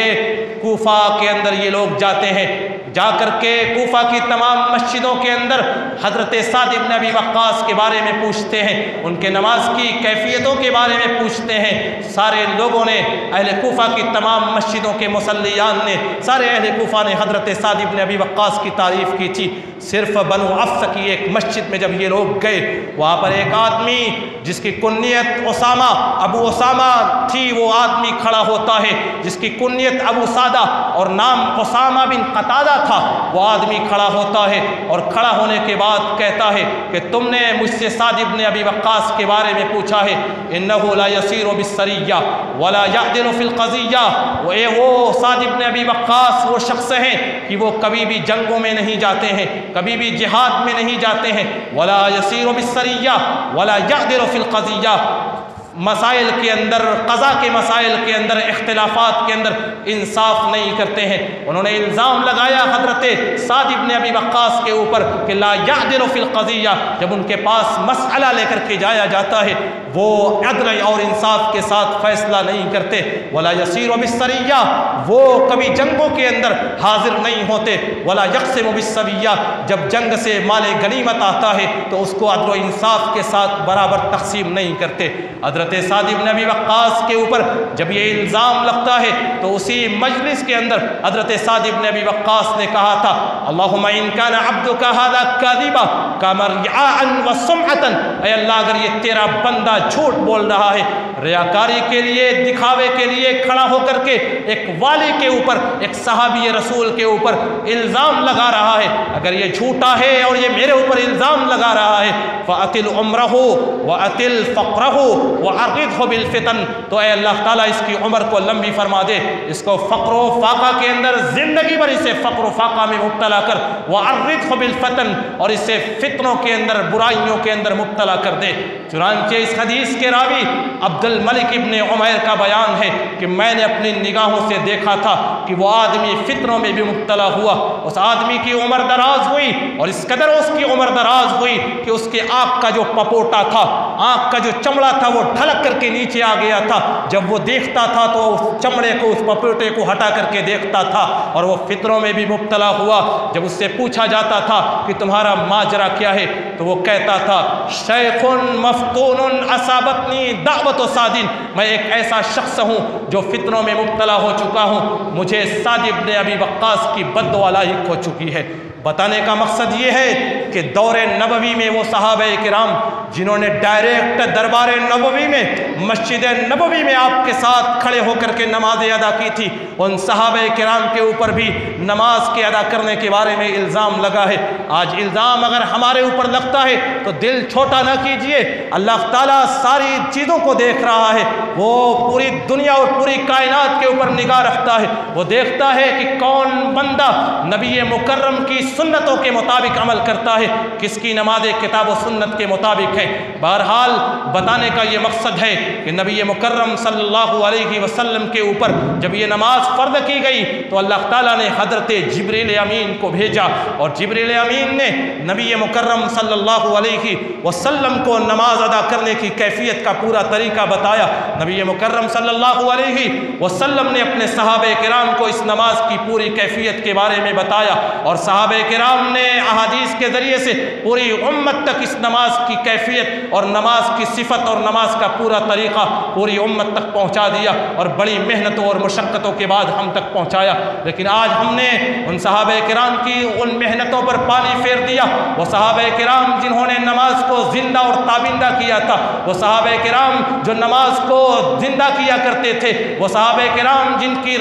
کوفہ کے اندر یہ لوگ جاتے ہیں، جا کر کے کوفہ کی تمام مسجدوں کے اندر حضرت سعد بن ابی وقاص کے بارے میں پوچھتے ہیں، ان کے نماز کی کیفیتوں کے بارے میں پوچھتے ہیں۔ سارے لوگوں نے، اہل کوفہ کی تمام مسجدوں کے مصلیان نے، سارے اہل کوفہ نے حضرت سعد بن ابی وقاص کی تعریف کی تھی۔ صرف بنو افس کی ایک مسجد میں جب یہ لوگ گئے، وہاں پر ایک آدمی جس کی کنیت اسامہ، ابو اسامہ تھی، وہ آدمی کھڑا ہوتا ہے، جس کی کنیت ابو سعدہ اور نام اسامہ بن قتادہ تھا، وہ آدمی کھڑا ہوتا ہے اور کھڑا ہونے کے بعد کہتا ہے کہ تم نے مجھ سے سعد بن ابی وقاص کے بارے میں پوچھا ہے، انہ لا یسیر بالسریہ ولا یعدل فی القضیہ، وہ سعد بن ابی وقاص وہ شخص ہیں کہ وہ کبھی بھی جنگوں میں نہیں جاتے ہیں، کبھی بھی جہاد میں نہیں جاتے ہیں، ولا یسیر بالسریہ ولا یعدل فی القضیہ، مسائل کے اندر، قضا کے مسائل کے اندر، اختلافات کے اندر انصاف نہیں کرتے ہیں۔ انہوں نے الزام لگایا حضرت سعد بن ابی وقاص کے اوپر کہ لا یعدل فی القضیہ، جب ان کے پاس مسئلہ لے کر کے جایا جاتا ہے وہ عدل اور انصاف کے ساتھ فیصلہ نہیں کرتے، ولا یسیر بالسریہ، وہ کبھی جنگوں کے اندر حاضر نہیں ہوتے، ولا یقسم بالسویہ، جب جنگ سے مال غنیمت آتا ہے تو اس کو عدل و انصاف کے ساتھ برابر تقسیم نہیں کرتے۔ حضرت سعد بن ابی وقاص کے اوپر جب یہ الزام لگتا ہے تو اسی مجلس کے اندر حضرت سعد بن ابی وقاص نے کہا تھا، اللہم ان کان عبدک ھذا کاذبا کمرعاء وسمعۃ، اے اللہ اگر یہ تیرا بندہ جھوٹ بول رہا ہے، ریاکاری کے لیے، دکھاوے کے لیے کھڑا ہو کر کے ایک والی کے اوپر، ایک صحابی رسول کے اوپر الزام لگا رہا ہے، اگر یہ جھوٹا ہے اور یہ میرے اوپر الزام لگا رہا ہے، فَأَتِلْ عُمْرَهُ وَأَتِلْ فَقْرَهُ وَعَرِّضْهُ بِالْفِتَنِ، تو اے اللہ تعالیٰ اس کی عمر کو لمبی فرما دے، اس کو فقر و فاقہ کے اندر زندگی بھر اسے فقر و فاقہ میں مبتلا کر، وَعَرِّضْهُ بِالْفَتَنِ، اور اسے فتنوں کے اندر، برائیوں کے اندر مبتلا کر دے۔ چنانچہ اس حدیث کے راوی عبد الملک ابن عمیر کا بیان ہے کہ میں نے اپنی نگاہوں سے دیکھا تھا کہ وہ آدمی فتنوں میں بھی مبتلا ہوا، اس آدمی کی عمر دراز ہوئی، اور اس قدر اس کی عمر دراز ہوئی کہ اس کے آنکھ کا جو پپوٹا تھا، آنکھ کا جو چمڑا تھا، وہ ڈھلک کر کے نیچے آ گیا تھا۔ جب وہ دیکھتا تھا تو اس چمڑے کو، اس پپوٹے کو ہٹا کر کے دیکھتا تھا، اور وہ فتنوں میں بھی مبتلا ہوا۔ جب اس سے پوچھا جاتا تھا کہ تمہارا ماجرا کیا ہے تو وہ کہتا تھا، شیخ مفتون اصابتنی دعوت سعد، میں ایک ایسا شخص ہوں جو فتنوں میں مبتلا ہو چکا ہوں، مجھے سعد بن ابی وقاص کی بددعا لاحق ہو چکی ہے۔ بتانے کا مقصد یہ ہے کہ دور نبوی میں وہ صحابہ کرام جنہوں نے ڈائریکٹ دربار نبوی میں، مسجد نبوی میں آپ کے ساتھ کھڑے ہو کر کے نمازیں ادا کی تھی، ان صحابہ کرام کے اوپر بھی نماز کے ادا کرنے کے بارے میں الزام لگا ہے۔ آج الزام اگر ہمارے اوپر لگتا ہے تو دل چھوٹا نہ کیجئے، اللہ تعالیٰ ساری چیزوں کو دیکھ رہا ہے، وہ پوری دنیا اور پوری کائنات کے اوپر نگاہ رکھتا ہے، وہ دیکھتا ہے کہ کون بندہ نبی مکرم کی سنتوں کے مطابق عمل کرتا ہے، کس کی نماز کتاب و سنت کے مطابق ہے۔ بہرحال بتانے کا یہ مقصد ہے کہ نبی مکرم صلی اللہ علیہ وسلم کے اوپر جب یہ نماز فرض کی گئی تو اللہ تعالیٰ نے حضرت جبریل امین کو بھیجا، اور جبریل امین نے نبی مکرم صلی اللہ علیہ وسلم کو نماز ادا کرنے کی کیفیت کا پورا طریقہ بتایا۔ نبی مکرم صلی اللہ علیہ وسلم نے اپنے صحابہ کرام کو اس نماز کی پوری کیفیت کے بارے میں بتایا، اور صحابہ کرام نے احادیث کے ذریعے سے پوری امت تک اس نماز کی کیفیت اور نماز کی صفت اور نماز کا پورا طریقہ پوری امت تک پہنچا دیا، اور بڑی محنتوں اور مشقتوں کے بعد ہم تک پہنچایا۔ لیکن آج ہم نے ان صحابہ کرام کی ان محنتوں پر پانی پھیر دیا۔ وہ صحابہ کرام جنہوں نے نماز کو زندہ اور تابندہ کیا تھا، وہ صحابہ کرام جو نماز کو زندہ کیا کرتے تھے، وہ صحابہ کرام جن کی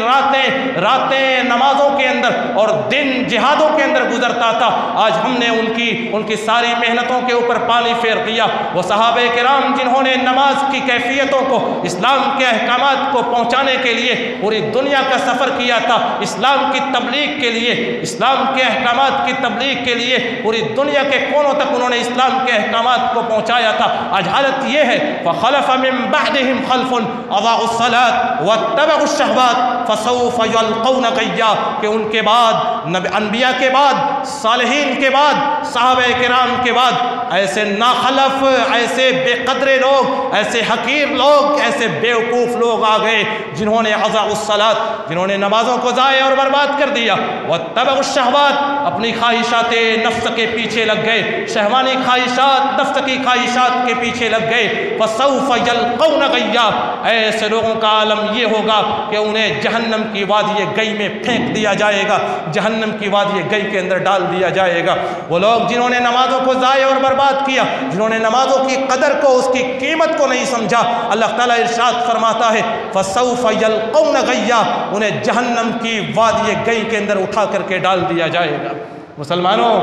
راتیں نمازوں کے اندر اور دن جہادوں کے اندر گزرتا تھا، آج ہم نے ان کی ساری محنتوں کے اوپر پانی پھیر دیا۔ وہ صحابہ کرام جنہوں نے نماز کی کیفیتوں کو، اسلام کے احکامات کو پہنچانے کے لیے پوری دنیا کا سفر کیا تھا، اسلام کی تبلیغ کے لیے، اسلام کے احکامات کی تبلیغ کے لیے پوری دنیا کے کونوں تک انہوں نے اسلام کے احکامات کو پہنچایا تھا۔ آج حالت یہ ہے، فخلف من بعدهم خلف اضاعوا الصلاة واتبعوا الشهوات فسوف يلقون غیا، کہ ان کے بعد انبیاء کے بعد صالحین کے بعد صحابہ کرام کے بعد ایسے ناخلف، ایسے بے قدر لوگ، ایسے حقیر لوگ، ایسے بیوقوف لوگ آ گئے جنہوں نے اضاعوا الصلاۃ، جنہوں نے نمازوں کو ضائع اور برباد کر دیا، واتبعوا الشہوات، اپنی خواہشات نفس کے پیچھے لگ گئے، شہوانی خواہشات، نفس کی خواہشات کے پیچھے لگ گئے، فسوف یلقون غیا، ایسے لوگوں کا عالم یہ ہوگا کہ انہیں جہنم کی وادی گئی میں پھینک دیا جائے گا، جہنم کی وادی گئی کے اندر ڈال دیا جائے گا۔ وہ لوگ جنہوں نے نمازوں کو ضائع اور برباد کیا، جنہوں نے نمازوں کی قدر کو، اس کی قیمت کو نہیں سمجھا، اللہ تعالیٰ ارشاد فرماتا ہے فسوف یلقون غیا، انہیں جہنم کی وادی گئی کے اندر اٹھا کر کے ڈال دیا جائے گا۔ مسلمانوں،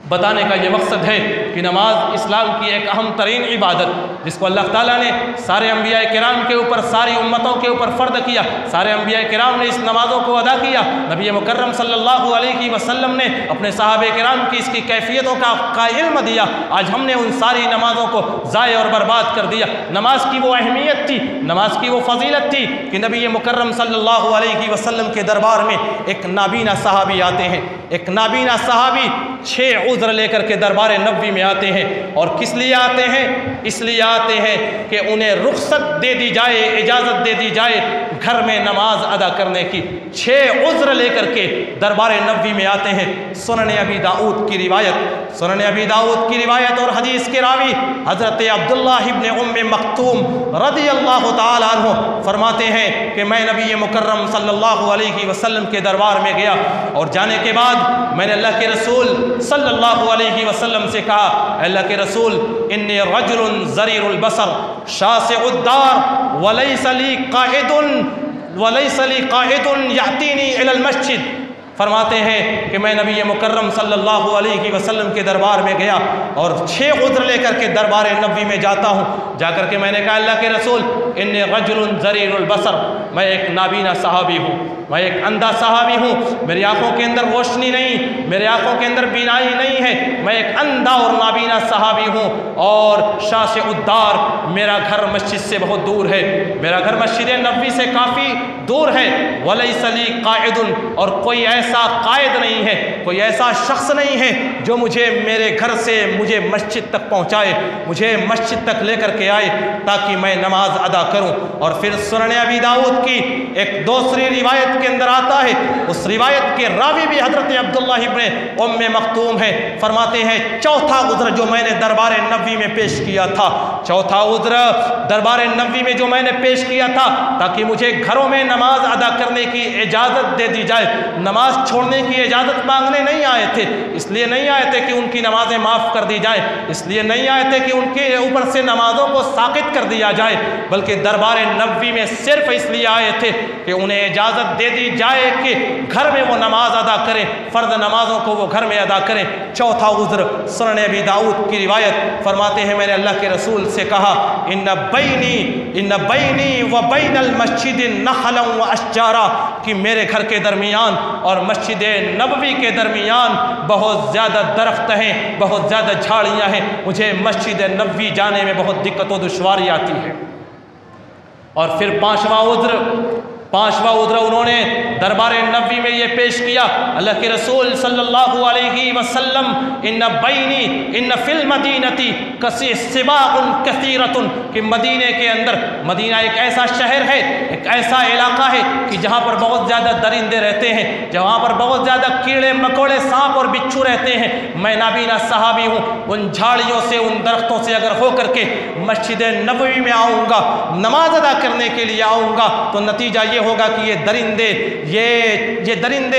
بتانے کا یہ مقصد ہے کہ نماز اسلام کی ایک اہم ترین عبادت، جس کو اللہ تعالیٰ نے سارے انبیاء کرام کے اوپر، ساری امتوں کے اوپر فرض کیا، سارے انبیاء کرام نے اس نمازوں کو ادا کیا، نبی مکرم صلی اللہ علیہ وسلم نے اپنے صحابہ کرام کی اس کی کیفیتوں کا علم دیا، آج ہم نے ان ساری نمازوں کو ضائع اور برباد کر دیا۔ نماز کی وہ اہمیت تھی، نماز کی وہ فضیلت تھی کہ نبی مکرم صلی اللہ علیہ وسلم کے دربار میں ایک نابینا صحابی آتے ہیں، ایک نابینا صحابی 6 عذر لے کر کے دربار نبوی میں آتے ہیں، اور کس لیے آتے ہیں؟ اس لیے آتے ہیں کہ انہیں رخصت دے دی جائے، اجازت دے دی جائے گھر میں نماز ادا کرنے کی۔ 6 عذر لے کر کے دربار نبوی میں آتے ہیں۔ سنن ابی داؤد کی روایت، سنن ابی داؤد کی روایت اور حدیث کے راوی حضرت عبداللہ ابن ام مکتوم رضی اللہ تعالی عنہ فرماتے ہیں کہ میں نبی مکرم صلی اللہ علیہ وسلم کے دربار میں گیا، اور جانے کے بعد میں نے اللہ کے رسول صلی اللہ علیہ وسلم سے کہا، اے اللہ کے رسول، انی رجل ضریر البصر شاسع الدار ولیس لی قائد یاتینی الی المسجد۔ فرماتے ہیں کہ میں نبی مکرم صلی اللہ علیہ وسلم کے دربار میں گیا اور 6 عذر لے کر کے دربار نبوی میں جاتا ہوں، جا کر کے میں نے کہا اللہ کے رسول انی رجل ضریر البصر، میں ایک نابینا صحابی ہوں، میں ایک اندھا صحابی ہوں، میری آنکھوں کے اندر روشنی نہیں، میرے آنکھوں کے اندر بینائی نہیں ہے، میں ایک اندھا اور نابینا صحابی ہوں، اور شاسع الدار، میرا گھر مسجد سے بہت دور ہے، میرا گھر مسجد نبوی سے کافی دور ہے، ولیس لی قائد، اور کوئی ایسا قائد نہیں ہے، کوئی ایسا شخص نہیں ہے جو مجھے میرے گھر سے مجھے مسجد تک پہنچائے، مجھے مسجد تک لے کر کے آئے تاکہ میں نماز ادا کروں۔ اور پھر سنن ابی داؤد کی ایک دوسری روایت کے اندر آتا ہے، اس روایت کے راوی بھی حضرت عبداللہ ابن ام مکتوم ہے، فرماتے ہیں 4تھا عذر جو میں نے دربار نبوی میں پیش کیا تھا، 4تھا عذر دربار نبوی میں جو میں نے پیش کیا تھا تاکہ مجھے گھروں میں نماز ادا کرنے کی اجازت دے دی جائے، نماز چھوڑنے کی اجازت مانگنے نہیں آئے تھے، اس لیے نہیں آئے تھے کہ ان کی نمازیں معاف کر دی جائیں، اس لیے نہیں آئے تھے کہ ان کے اوپر سے نمازوں کو ساقط کر دیا جائے، بلکہ دربار نبوی میں صرف اس لیے آئے تھے کہ انہیں اجازت دے دی جائے کہ گھر میں وہ نماز ادا کریں، فرض نمازوں کو وہ گھر میں ادا کریں۔ 4تھا عذر سنن ابی داؤد کی روایت، فرماتے ہیں میں نے اللہ کے رسول سے کہا ان بینی و بین المسجد نخلا و اشجارا، کہ میرے گھر کے درمیان اور مسجد نبوی کے درمیان بہت زیادہ درخت ہیں، بہت زیادہ جھاڑیاں ہیں، مجھے مسجد نبوی جانے میں بہت دقت و دشواری آتی ہے۔ اور پھر 5واں عذر انہوں نے دربار نبوی میں یہ پیش کیا، اللہ کے رسول صلی اللہ علیہ وسلم ان فی المدینۃ سباع کثیرۃ، کہ مدینے کے اندر، مدینہ ایک ایسا شہر ہے، ایک ایسا علاقہ ہے کہ جہاں پر بہت زیادہ درندے رہتے ہیں، جہاں پر بہت زیادہ کیڑے مکوڑے، سانپ اور بچھو رہتے ہیں۔ میں نابینا صحابی ہوں، ان جھاڑیوں سے، ان درختوں سے اگر ہو کر کے مسجد نبوی میں آؤں گا، نماز ادا کرنے کے لیے آؤں گا، تو نتیجہ یہ ہوگا کہ یہ درندے،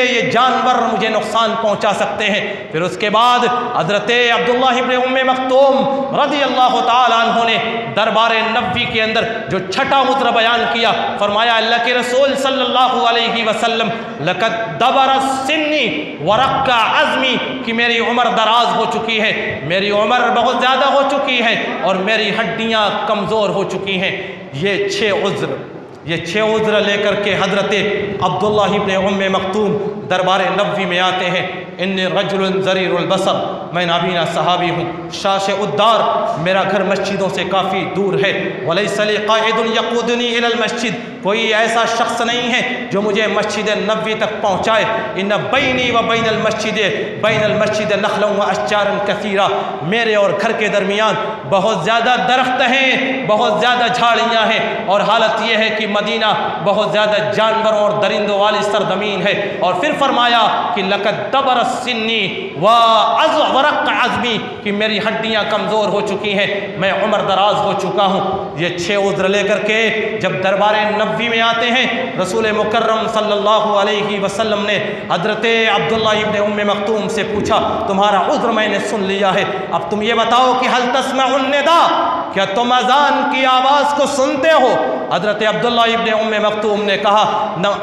یہ جانور مجھے نقصان پہنچا سکتے ہیں۔ پھر اس کے بعد حضرت عبداللہ ابن ام مکتوم رضی اللہ تعالی عنہ نے دربار نبوی کے اندر جو 6ٹھا عذر بیان کیا، فرمایا اللہ کے رسول صلی اللہ علیہ وسلم لقد دبر سنی ورق عظمی، کہ میری عمر دراز ہو چکی ہے، میری عمر بہت زیادہ ہو چکی ہے اور میری ہڈیاں کمزور ہو چکی ہیں۔ یہ 6 عذر لے کر کے حضرت عبداللہ ابن ام مکتوم دربار نبوی میں آتے ہیں۔ انی رجل ضریر البصر، میں نابینا صحابی ہوں، شاش الدار، میرا گھر مسجدوں سے کافی دور ہے، ولیس لی قائد یقودنی الی المسجد، کوئی ایسا شخص نہیں ہے جو مجھے مسجد نبوی تک پہنچائے، ان بینی و بین المسجد نخلا و اشجار کثیرہ، میرے اور گھر کے درمیان بہت زیادہ درخت ہیں، بہت زیادہ جھاڑیاں ہیں، اور حالت یہ ہے کہ مدینہ بہت زیادہ جانوروں اور درندوں والی سرزمین ہے۔ اور پھر فرمایا کہ لقد دبر السنی ورق عظمی، کہ میری ہڈیاں کمزور ہو چکی ہیں، میں عمر دراز ہو چکا ہوں۔ یہ 6 عذر لے کر کے جب دربار نبوی میں آتے ہیں، رسول مکرم صلی اللہ علیہ وسلم نے حضرت عبداللہ ابن ام مکتوم سے پوچھا تمہارا عذر میں نے سن لیا ہے، اب تم یہ بتاؤ کہ حل تسمع النداء، کیا تم اذان کی آواز کو سنتے ہو؟ حضرت عبداللہ ابن ام مکتوم نے کہا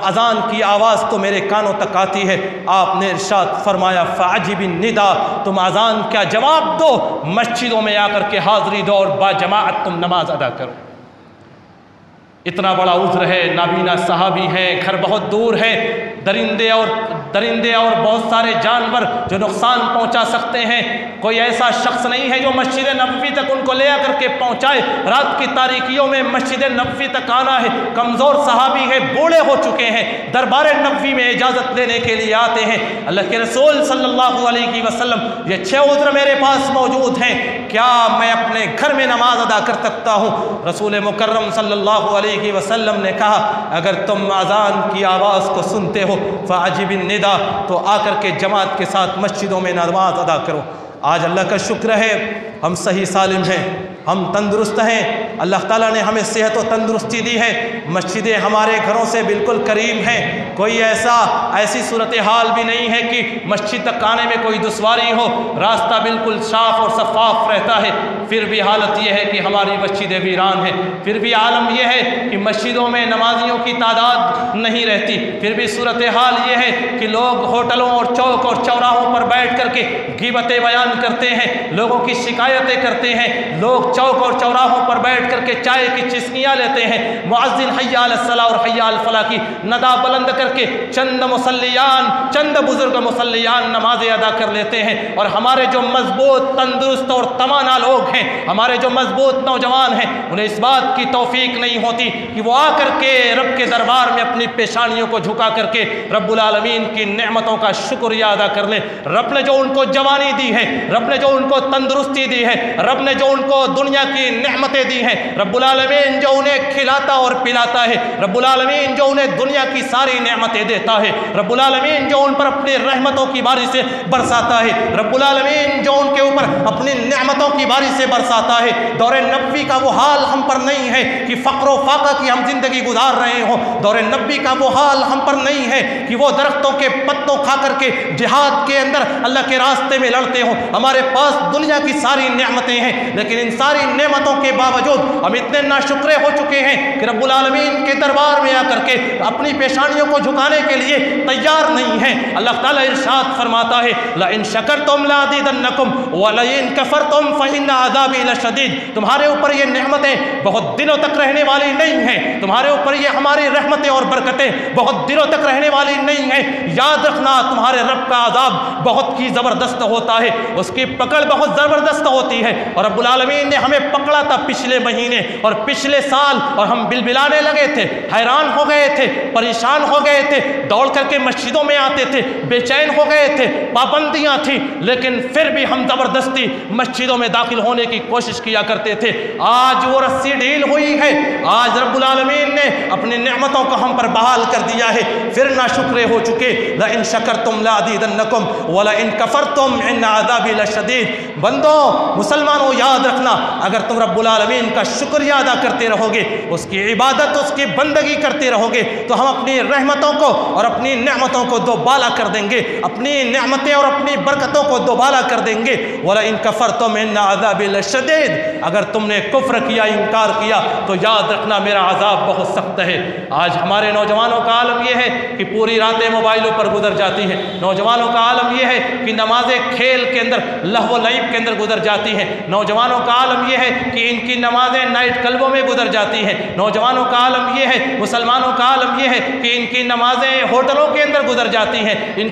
اذان کی آواز تو میرے کانوں تک آتی ہے۔ آپ نے ارشاد فرمایا فعجب النداء، تم اذان کیا جواب دو، مسجدوں میں آ کر کے حاضری دو اور با جماعت تم نماز ادا کرو۔ اتنا بڑا عذر ہے، نابینا صحابی ہیں، گھر بہت دور ہے، درندے اور بہت سارے جانور جو نقصان پہنچا سکتے ہیں، کوئی ایسا شخص نہیں ہے جو مسجد نبوی تک ان کو لے آ کر کے پہنچائے۔ رات کی تاریکیوں میں مسجد نبوی تک آنا ہے، کمزور صحابی ہے، بوڑھے ہو چکے ہیں، دربار نبوی میں اجازت لینے کے لیے آتے ہیں۔ اللہ کے رسول صلی اللہ علیہ وسلم یہ 6 عذر میرے پاس موجود ہیں، کیا میں اپنے گھر میں نماز ادا کر سکتا ہوں؟ رسول مکرم صلی اللہ علیہ وسلم نے کہا اگر تم اذان کی آواز کو سنتے ہو فعجب النداء، تو آ کر کے جماعت کے ساتھ مسجدوں میں نماز ادا کرو۔ آج اللہ کا شکر ہے ہم صحیح سالم ہیں، ہم تندرست ہیں، اللہ تعالیٰ نے ہمیں صحت و تندرستی دی ہے، مسجدیں ہمارے گھروں سے بالکل قریب ہیں، کوئی ایسی صورتحال بھی نہیں ہے کہ مسجد تک آنے میں کوئی دشواری ہو، راستہ بالکل صاف اور شفاف رہتا ہے۔ پھر بھی حالت یہ ہے کہ ہماری مسجدیں ویران ہیں، پھر بھی عالم یہ ہے کہ مسجدوں میں نمازیوں کی تعداد نہیں رہتی، پھر بھی صورتحال یہ ہے کہ لوگ ہوٹلوں اور چوک اور چوراہوں پر بیٹھ کر کے غیبتیں بیان کرتے ہیں، لوگوں کی شکایتیں کرتے ہیں، لوگ چوک اور چوراہوں پر بیٹھ کر کے چائے کی چسکیاں لیتے ہیں، مؤذن حی علی الصلاۃ اور حی علی الفلاح کی ندا بلند کر کے چند بزرگ مصلیان نمازیں ادا کر لیتے ہیں، اور ہمارے جو مضبوط تندرست اور توانا لوگ ہیں، ہمارے جو مضبوط نوجوان ہیں، انہیں اس بات کی توفیق نہیں ہوتی کہ وہ آ کر کے رب کے دربار میں اپنی پیشانیوں کو جھکا کر کے رب العالمین کی نعمتوں کا شکریہ ادا کر لیں۔ رب نے جو ان کو جوانی دی ہے، رب نے جو ان کو تندرستی دی ہے، رب نے جو ان کو دنیا کی نعمتیں دی ہیں، رب العالمین جو انہیں کھلاتا اور پلاتا ہے، رب العالمین جو انہیں دنیا کی ساری نعمتیں دیتا ہے، رب العالمین جو ان پر اپنی رحمتوں کی بارش سے برساتا ہے، رب العالمین جو ان کے اوپر اپنی نعمتوں کی بارش سے برساتا ہے۔ دور نبوی کا وہ حال ہم پر نہیں ہے کہ فقر و فاقہ کی ہم زندگی گزار رہے ہوں، دور نبوی کا وہ حال ہم پر نہیں ہے کہ وہ درختوں کے پتوں کھا کر کے جہاد کے اندر اللہ کے راستے میں لڑتے ہوں۔ ہمارے پاس دنیا کی ساری نعمتیں ہیں، لیکن ان ساری نعمتوں کے باوجود ہم اتنے ناشکرے ہو چکے ہیں کہ رب العالمین کے دربار میں آ کر کے اپنی پیشانیوں کو جھکانے کے لیے تیار نہیں ہیں۔ اللہ تعالیٰ ارشاد فرماتا ہے لئن شکرتم لازیدنکم ولئن کفرتم فإن عذابی لشدید، تمہارے اوپر یہ نعمتیں بہت دنوں تک رہنے والی نہیں ہیں، تمہارے اوپر یہ ہماری رحمتیں اور برکتیں بہت دنوں تک رہنے والی نہیں ہیں، یاد رکھنا تمہارے رب کا عذاب بہت ہی زبردست ہوتا ہے، اس کی پکڑ بہت زبردست ہوتی ہے۔ اور رب العالمین نے ہمیں پکڑا تھا پچھلے مہینے اور پچھلے سال، اور ہم بلبلانے لگے تھے، حیران ہو گئے تھے، پریشان ہو گئے تھے، دوڑ کر کے مسجدوں میں آتے تھے، بے چین ہو گئے تھے، پابندیاں تھیں، لیکن پھر بھی ہم زبردستی مسجدوں میں داخل ہونے کی کوشش کیا کرتے تھے۔ آج وہ رسی ڈھیل ہوئی ہے، آج رب العالمین نے اپنی نعمتوں کو ہم پر بحال کر دیا ہے، پھر ناشکرے ہو چکے۔ لئن شکرتم لازیدنکم ولئن کفرتم ان عذابی لشدید۔ بندوں مسلمانوں یاد رکھنا، اگر تم رب العالمین کا شکریہ ادا کرتے رہو گے، اس کی عبادت اس کی بندگی کرتے رہو گے، تو ہم اپنی رحمتوں کو اور اپنی نعمتوں کو دوبالا کر دیں گے، اپنی نعمتیں اور اپنی برکتوں کو دوبالا کر دیں گے۔ وَلَئِن كَفَرْتُمْ إِنَّ عَذَابِي لَشَدِيدٌ، اگر تم نے کفر کیا، انکار کیا، تو یاد رکھنا میرا عذاب بہت سخت ہے۔ آج ہمارے نوجوانوں کا عالم یہ ہے کہ پوری راتیں موبائلوں پر گزر جاتی ہیں، نوجوانوں کا عالم یہ ہے کہ نمازیں کھیل کے اندر، لہو و لعب کے اندر گزر جاتی ہیں، نوجوانوں کا عالم عالم یہ ہے کہ ان کی نمازیں نائٹ کلبوں میں گزر جاتی ہیں، نوجوانوں کا عالم یہ ہے، مسلمانوں کا عالم یہ ہے کہ ان کی نمازیں ہوٹلوں کے اندر گزر جاتی ہیں، ان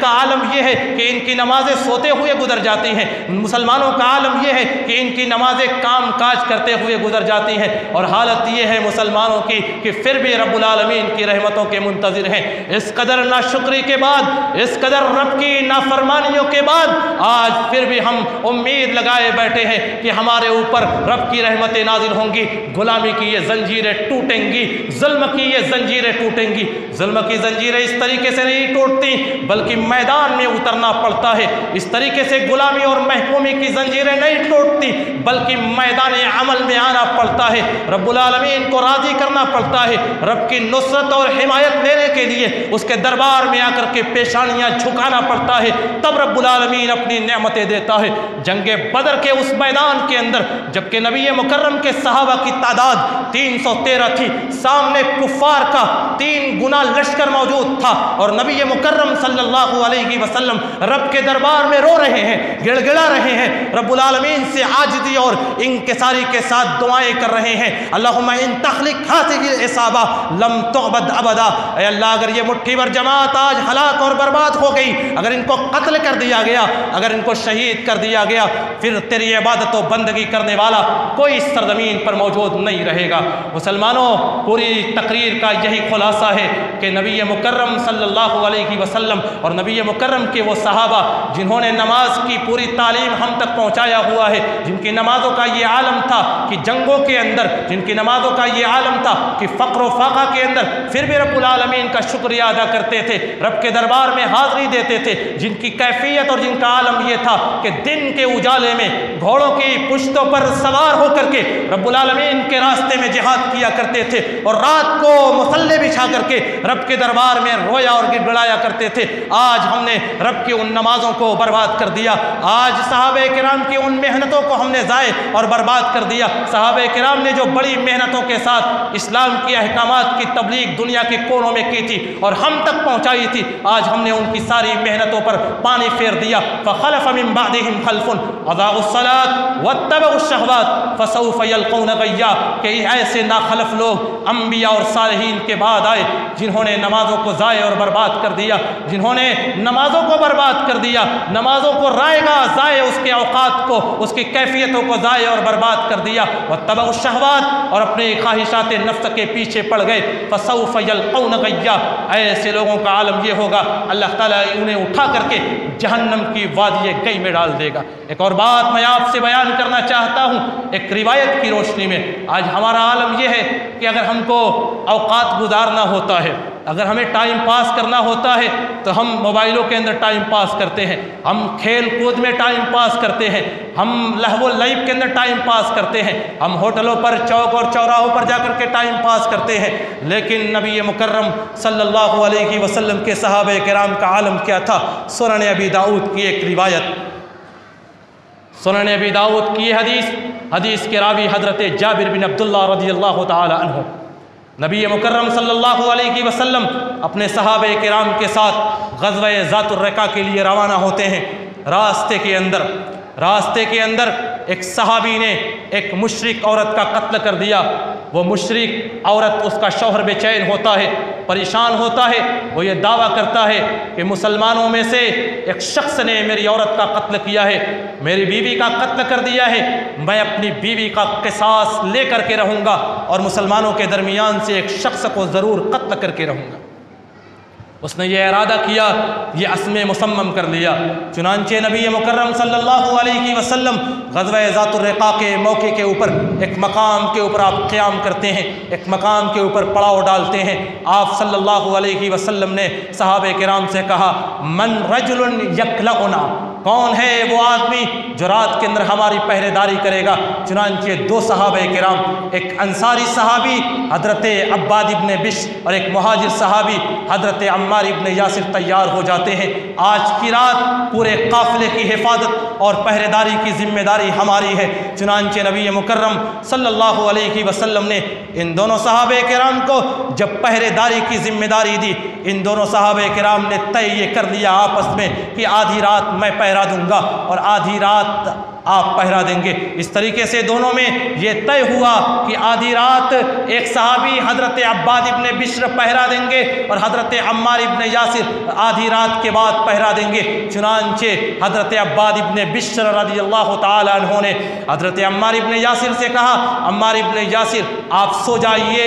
کا عالم یہ ہے کہ ان کی نمازیں سوتے ہوئے گزر جاتی ہیں، مسلمانوں کا عالم یہ ہے کہ ان کی نمازیں کام کاج کرتے ہوئے گزر جاتی ہیں، اور حالت یہ ہے مسلمانوں کی کہ پھر بھی رب العالمین کی رحمتوں کے منتظر ہیں۔ اس قدر ناشکری کے بعد، اس قدر رب کی نافرمانیوں کے بعد آج پھر بھی ہم امید لگائے بیٹھے ہیں کہ ہمارے اوپر رب کی رحمتیں نازل ہوں گی، غلامی کی یہ زنجیریں ٹوٹیں گی، ظلم کی یہ زنجیریں ٹوٹیں گی۔ ظلم کی زنجیریں اس طریقے سے نہیں ٹوٹتی بلکہ میدان میں اترنا پڑتا ہے، اس طریقے سے غلامی اور محکومی کی زنجیریں نہیں ٹوٹتی بلکہ میدان عمل میں آنا پڑتا ہے، رب العالمین کو راضی کرنا پڑتا ہے، رب کی نصرت اور حمایت لینے کے لیے اس کے دربار میں آ کر کے پیشانیاں جھکانا پڑتا ہے، تب رب العالمین اپنی نعمتیں دیتا ہے۔ جنگ بدر کے اس میدان کے اندر جبکہ نبی مکرم کے صحابہ کی تعداد 313 تھی، سامنے کفار کا 3 گنا لشکر موجود تھا، اور نبی مکرم صلی اللہ علیہ وسلم رب کے دربار میں رو رہے ہیں، گڑ گڑا رہے ہیں، رب العالمین سے عاجزی اور انکساری کے ساتھ دعائیں کر رہے ہیں، اللہم ان تخلق هذه العصابہ لم تعبد ابدا، اے اللہ اگر یہ مٹھی بھر جماعت آج ہلاک اور برباد ہو گئی، اگر ان کو قتل کر دیا گیا، اگر ان کو شہید کر دیا گیا، پھر تیری عبادت و بندگی کرنے والا کوئی اس سرزمین پر موجود نہیں رہے گا۔ مسلمانوں، پوری تقریر کا یہی خلاصہ ہے کہ نبی مکرم صلی اللہ علیہ وسلم اور نبی مکرم کے وہ صحابہ جنہوں نے نماز کی پوری تعلیم ہم تک پہنچایا ہوا ہے، جن کی نمازوں کا یہ عالم تھا کہ جنگوں کے اندر، جن کی نمازوں کا یہ عالم تھا کہ فقر و فاقہ کے اندر پھر بھی رب العالمین کا شکریہ ادا کرتے تھے، رب کے دربار میں حاضری دیتے تھے، جن کی کیفیت اور جن کا عالم یہ تھا کہ دن کے اجالے میں گھوڑوں کی پشتوں پر سوار ہو کر کے رب العالمین کے راستے میں جہاد کیا کرتے تھے، اور رات کو مصلے بچھا کر کے رب کے دربار میں رویا اور گڑگڑایا کرتے تھے۔ آج ہم نے رب کی ان نمازوں کو برباد کر دیا، آج صحابہ کرام کی ان محنتوں کو ہم نے ضائع اور برباد کر دیا۔ صحابہ کرام نے جو بڑی محنتوں کے ساتھ اسلام کی احکامات کی تبلیغ دنیا کے کونوں میں کی تھی اور ہم تک پہنچائی تھی، آج ہم نے ان کی ساری محنتوں پر پانی پھیر دیا۔ فخلف من بعدهم خلف اضاعوا الصلاة واتبعوا الشهوات فسوف يلقون غیا، کہ ایسے ناخلف لوگ انبیاء اور صالحین کے بعد آئے جنہوں نے نمازوں کو ضائع اور برباد کر دیا، جنہوں نے نمازوں کو برباد کر دیا، نمازوں کو رائے گا ضائع، اس کے اوقات کو، اس کی کیفیتوں کو ضائع اور برباد کر دیا، واتبعوا الشهوات، اور اپنے خواہشات نفس کے پیچھے پڑ گئے، فسوف يلقون غیا، ایسے لوگوں کا عالم یہ ہوگا اللہ تعالیٰ انہیں اٹھا کر کے جہنم کی وادی گئی میں ڈال دے گا۔ ایک اور بات میں آپ سے بیان کرنا چاہتا ہوں، ایک روایت کی روشنی میں آج ہمارا عالم یہ ہے کہ اگر ہم کو اوقات گزارنا ہوتا ہے، اگر ہمیں ٹائم پاس کرنا ہوتا ہے تو ہم موبائلوں کے اندر ٹائم پاس کرتے ہیں، ہم کھیل کود میں ٹائم پاس کرتے ہیں، ہم لہو و لعب کے اندر ٹائم پاس کرتے ہیں، ہم ہوٹلوں پر، چوک اور چوراہوں پر جا کر کے ٹائم پاس کرتے ہیں، لیکن نبی مکرم صلی اللہ علیہ وسلم کے صحابہ کرام کا عالم کیا تھا؟ سنن ابی داؤد کی ایک روایت، سنن ابی داؤد کی یہ حدیث کے راوی حضرت جابر بن عبداللہ رضی اللہ تعالی عنہ، نبی مکرم صلی اللہ علیہ وسلم اپنے صحابہ کرام کے ساتھ غزوہ ذات الرقاع کے لیے روانہ ہوتے ہیں۔ راستے کے اندر ایک صحابی نے ایک مشرک عورت کا قتل کر دیا۔ وہ مشرک عورت، اس کا شوہر بے چین ہوتا ہے، پریشان ہوتا ہے، وہ یہ دعویٰ کرتا ہے کہ مسلمانوں میں سے ایک شخص نے میری عورت کا قتل کیا ہے، میری بیوی کا قتل کر دیا ہے، میں اپنی بیوی کا قصاص لے کر کے رہوں گا اور مسلمانوں کے درمیان سے ایک شخص کو ضرور قتل کر کے رہوں گا۔ اس نے یہ ارادہ کیا، یہ عزم مصمم کر لیا۔ چنانچہ نبی مکرم صلی اللہ علیہ وسلم غزوہ ذات الرقاع کے موقع کے اوپر ایک مقام کے اوپر آپ قیام کرتے ہیں، ایک مقام کے اوپر پڑاؤ ڈالتے ہیں۔ آپ صلی اللہ علیہ وسلم نے صحابہ کرام سے کہا، من رجل یکلؤنا، کون ہے وہ آدمی جو رات کے اندر ہماری پہرے داری کرے گا؟ چنانچہ 2 صحابہ کرام، ایک انصاری صحابی حضرت عباد ابن بشر اور ایک مہاجر صحابی حضرت عمار ابن یاسر تیار ہو جاتے ہیں۔ آج کی رات پورے قافلے کی حفاظت اور پہرے داری کی ذمہ داری ہماری ہے۔ چنانچہ نبی مکرم صلی اللہ علیہ وسلم نے ان دونوں صحابہ کرام کو جب پہرے داری کی ذمہ داری دی، ان دونوں صحابہ کرام نے طے یہ کر لیا آپس میں کہ آدھی رات میں پہرا دوں گا اور آدھی رات آپ پہرا دیں گے۔ اس طریقے سے دونوں میں یہ طے ہوا کہ آدھی رات ایک صحابی حضرت عباد ابن بشر پہرا دیں گے اور حضرت عمار ابن یاسر آدھی رات کے بعد پہرا دیں گے۔ چنانچہ حضرت عباد ابن بشر رضی اللہ تعالی عنہ نے حضرت عمار ابن یاسر سے کہا، عمار ابن یاسر آپ سو جائیے،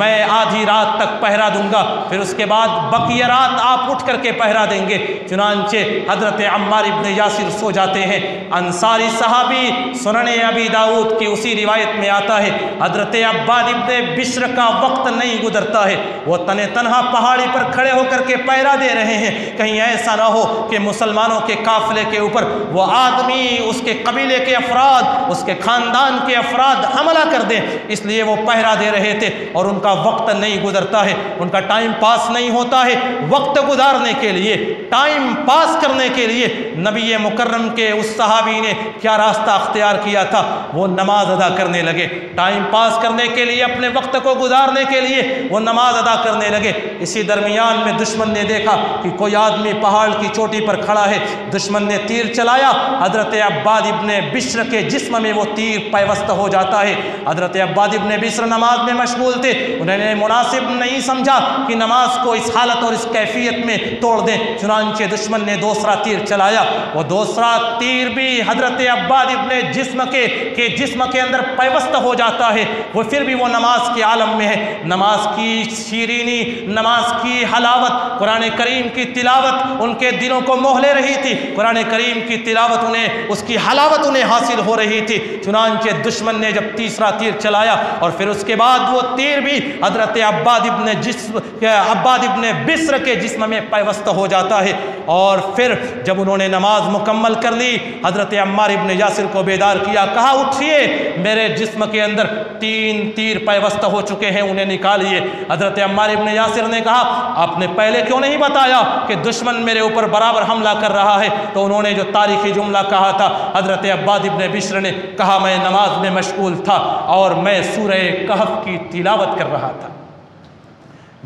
میں آدھی رات تک پہرا دوں گا، پھر اس کے بعد بقیہ رات آپ اٹھ کر کے پہرا دیں گے۔ چنانچہ حضرت عمار ابن یاسر سو جاتے ہیں۔ انصاری صحابی سنن ابی داؤد کی اسی روایت میں آتا ہے حضرت عباد ابن بشر کا وقت نہیں گزرتا ہے، وہ تنہا پہاڑی پر کھڑے ہو کر کے پہرا دے رہے ہیں، کہیں ایسا نہ ہو کہ مسلمانوں کے قافلے کے اوپر وہ آدمی، اس کے قبیلے کے افراد، اس کے خاندان کے افراد حملہ کر دیں، اس لیے وہ پہرا دے رہے تھے اور ان کا وقت نہیں گزرتا ہے، ان کا ٹائم پاس نہیں ہوتا ہے۔ وقت گزارنے کے لیے، ٹائم پاس کرنے کے لیے نبی مکرم کے اس صحابی نے کیا راستہ اختیار کیا تھا؟ وہ نماز ادا کرنے لگے۔ ٹائم پاس کرنے کے لیے، اپنے وقت کو گزارنے کے لیے وہ نماز ادا کرنے لگے۔ اسی درمیان میں دشمن نے دیکھا کہ کوئی آدمی پہاڑ کی چوٹی پر کھڑا ہے، دشمن نے تیر چلایا، حضرت عباد ابن بشر کے جسم میں وہ تیر پیوست ہو جاتا ہے۔ حضرت عباد ابن بشر نماز میں مشغول تھے، انہوں نے مناسب نہیں سمجھا کہ نماز کو اس حالت اور اس کیفیت میں توڑ دیں، چنانچہ دشمن نے دوسرا تیر چلایا، وہ دوسرا تیر بھی حضرت عباد ابن جسم کے اندر پیوست ہو جاتا ہے، وہ پھر بھی وہ نماز کے عالم میں ہے۔ نماز کی شیرینی، نماز کی حلاوت، قرآن کریم کی تلاوت ان کے دلوں کو موہ لے رہی تھی، قرآن کریم کی تلاوت انہیں، اس کی حلاوت انہیں حاصل ہو رہی تھی۔ چنانچہ دشمن نے جب تیسرا تیر چلایا اور پھر اس کے بعد وہ تیر بھی حضرت عباد ابن بشر کے جسم میں پیوست ہو جاتا ہے، اور پھر جب انہوں نے نماز مکمل کر لی، حضرت عمار ابن یاسر کو بیدار کیا، کہا اٹھئے، میرے جسم کے اندر 3 تیر پیوست ہو چکے ہیں، انہیں نکالیے۔ حضرت عمار ابن یاسر نے کہا آپ نے پہلے کیوں نہیں بتایا کہ دشمن میرے اوپر برابر حملہ کر رہا ہے؟ تو انہوں نے جو تاریخی جملہ کہا تھا، حضرت عباد ابن بشر نے کہا میں نماز میں مشغول تھا اور میں سورہ کہف کی تلاوت کر رہا تھا،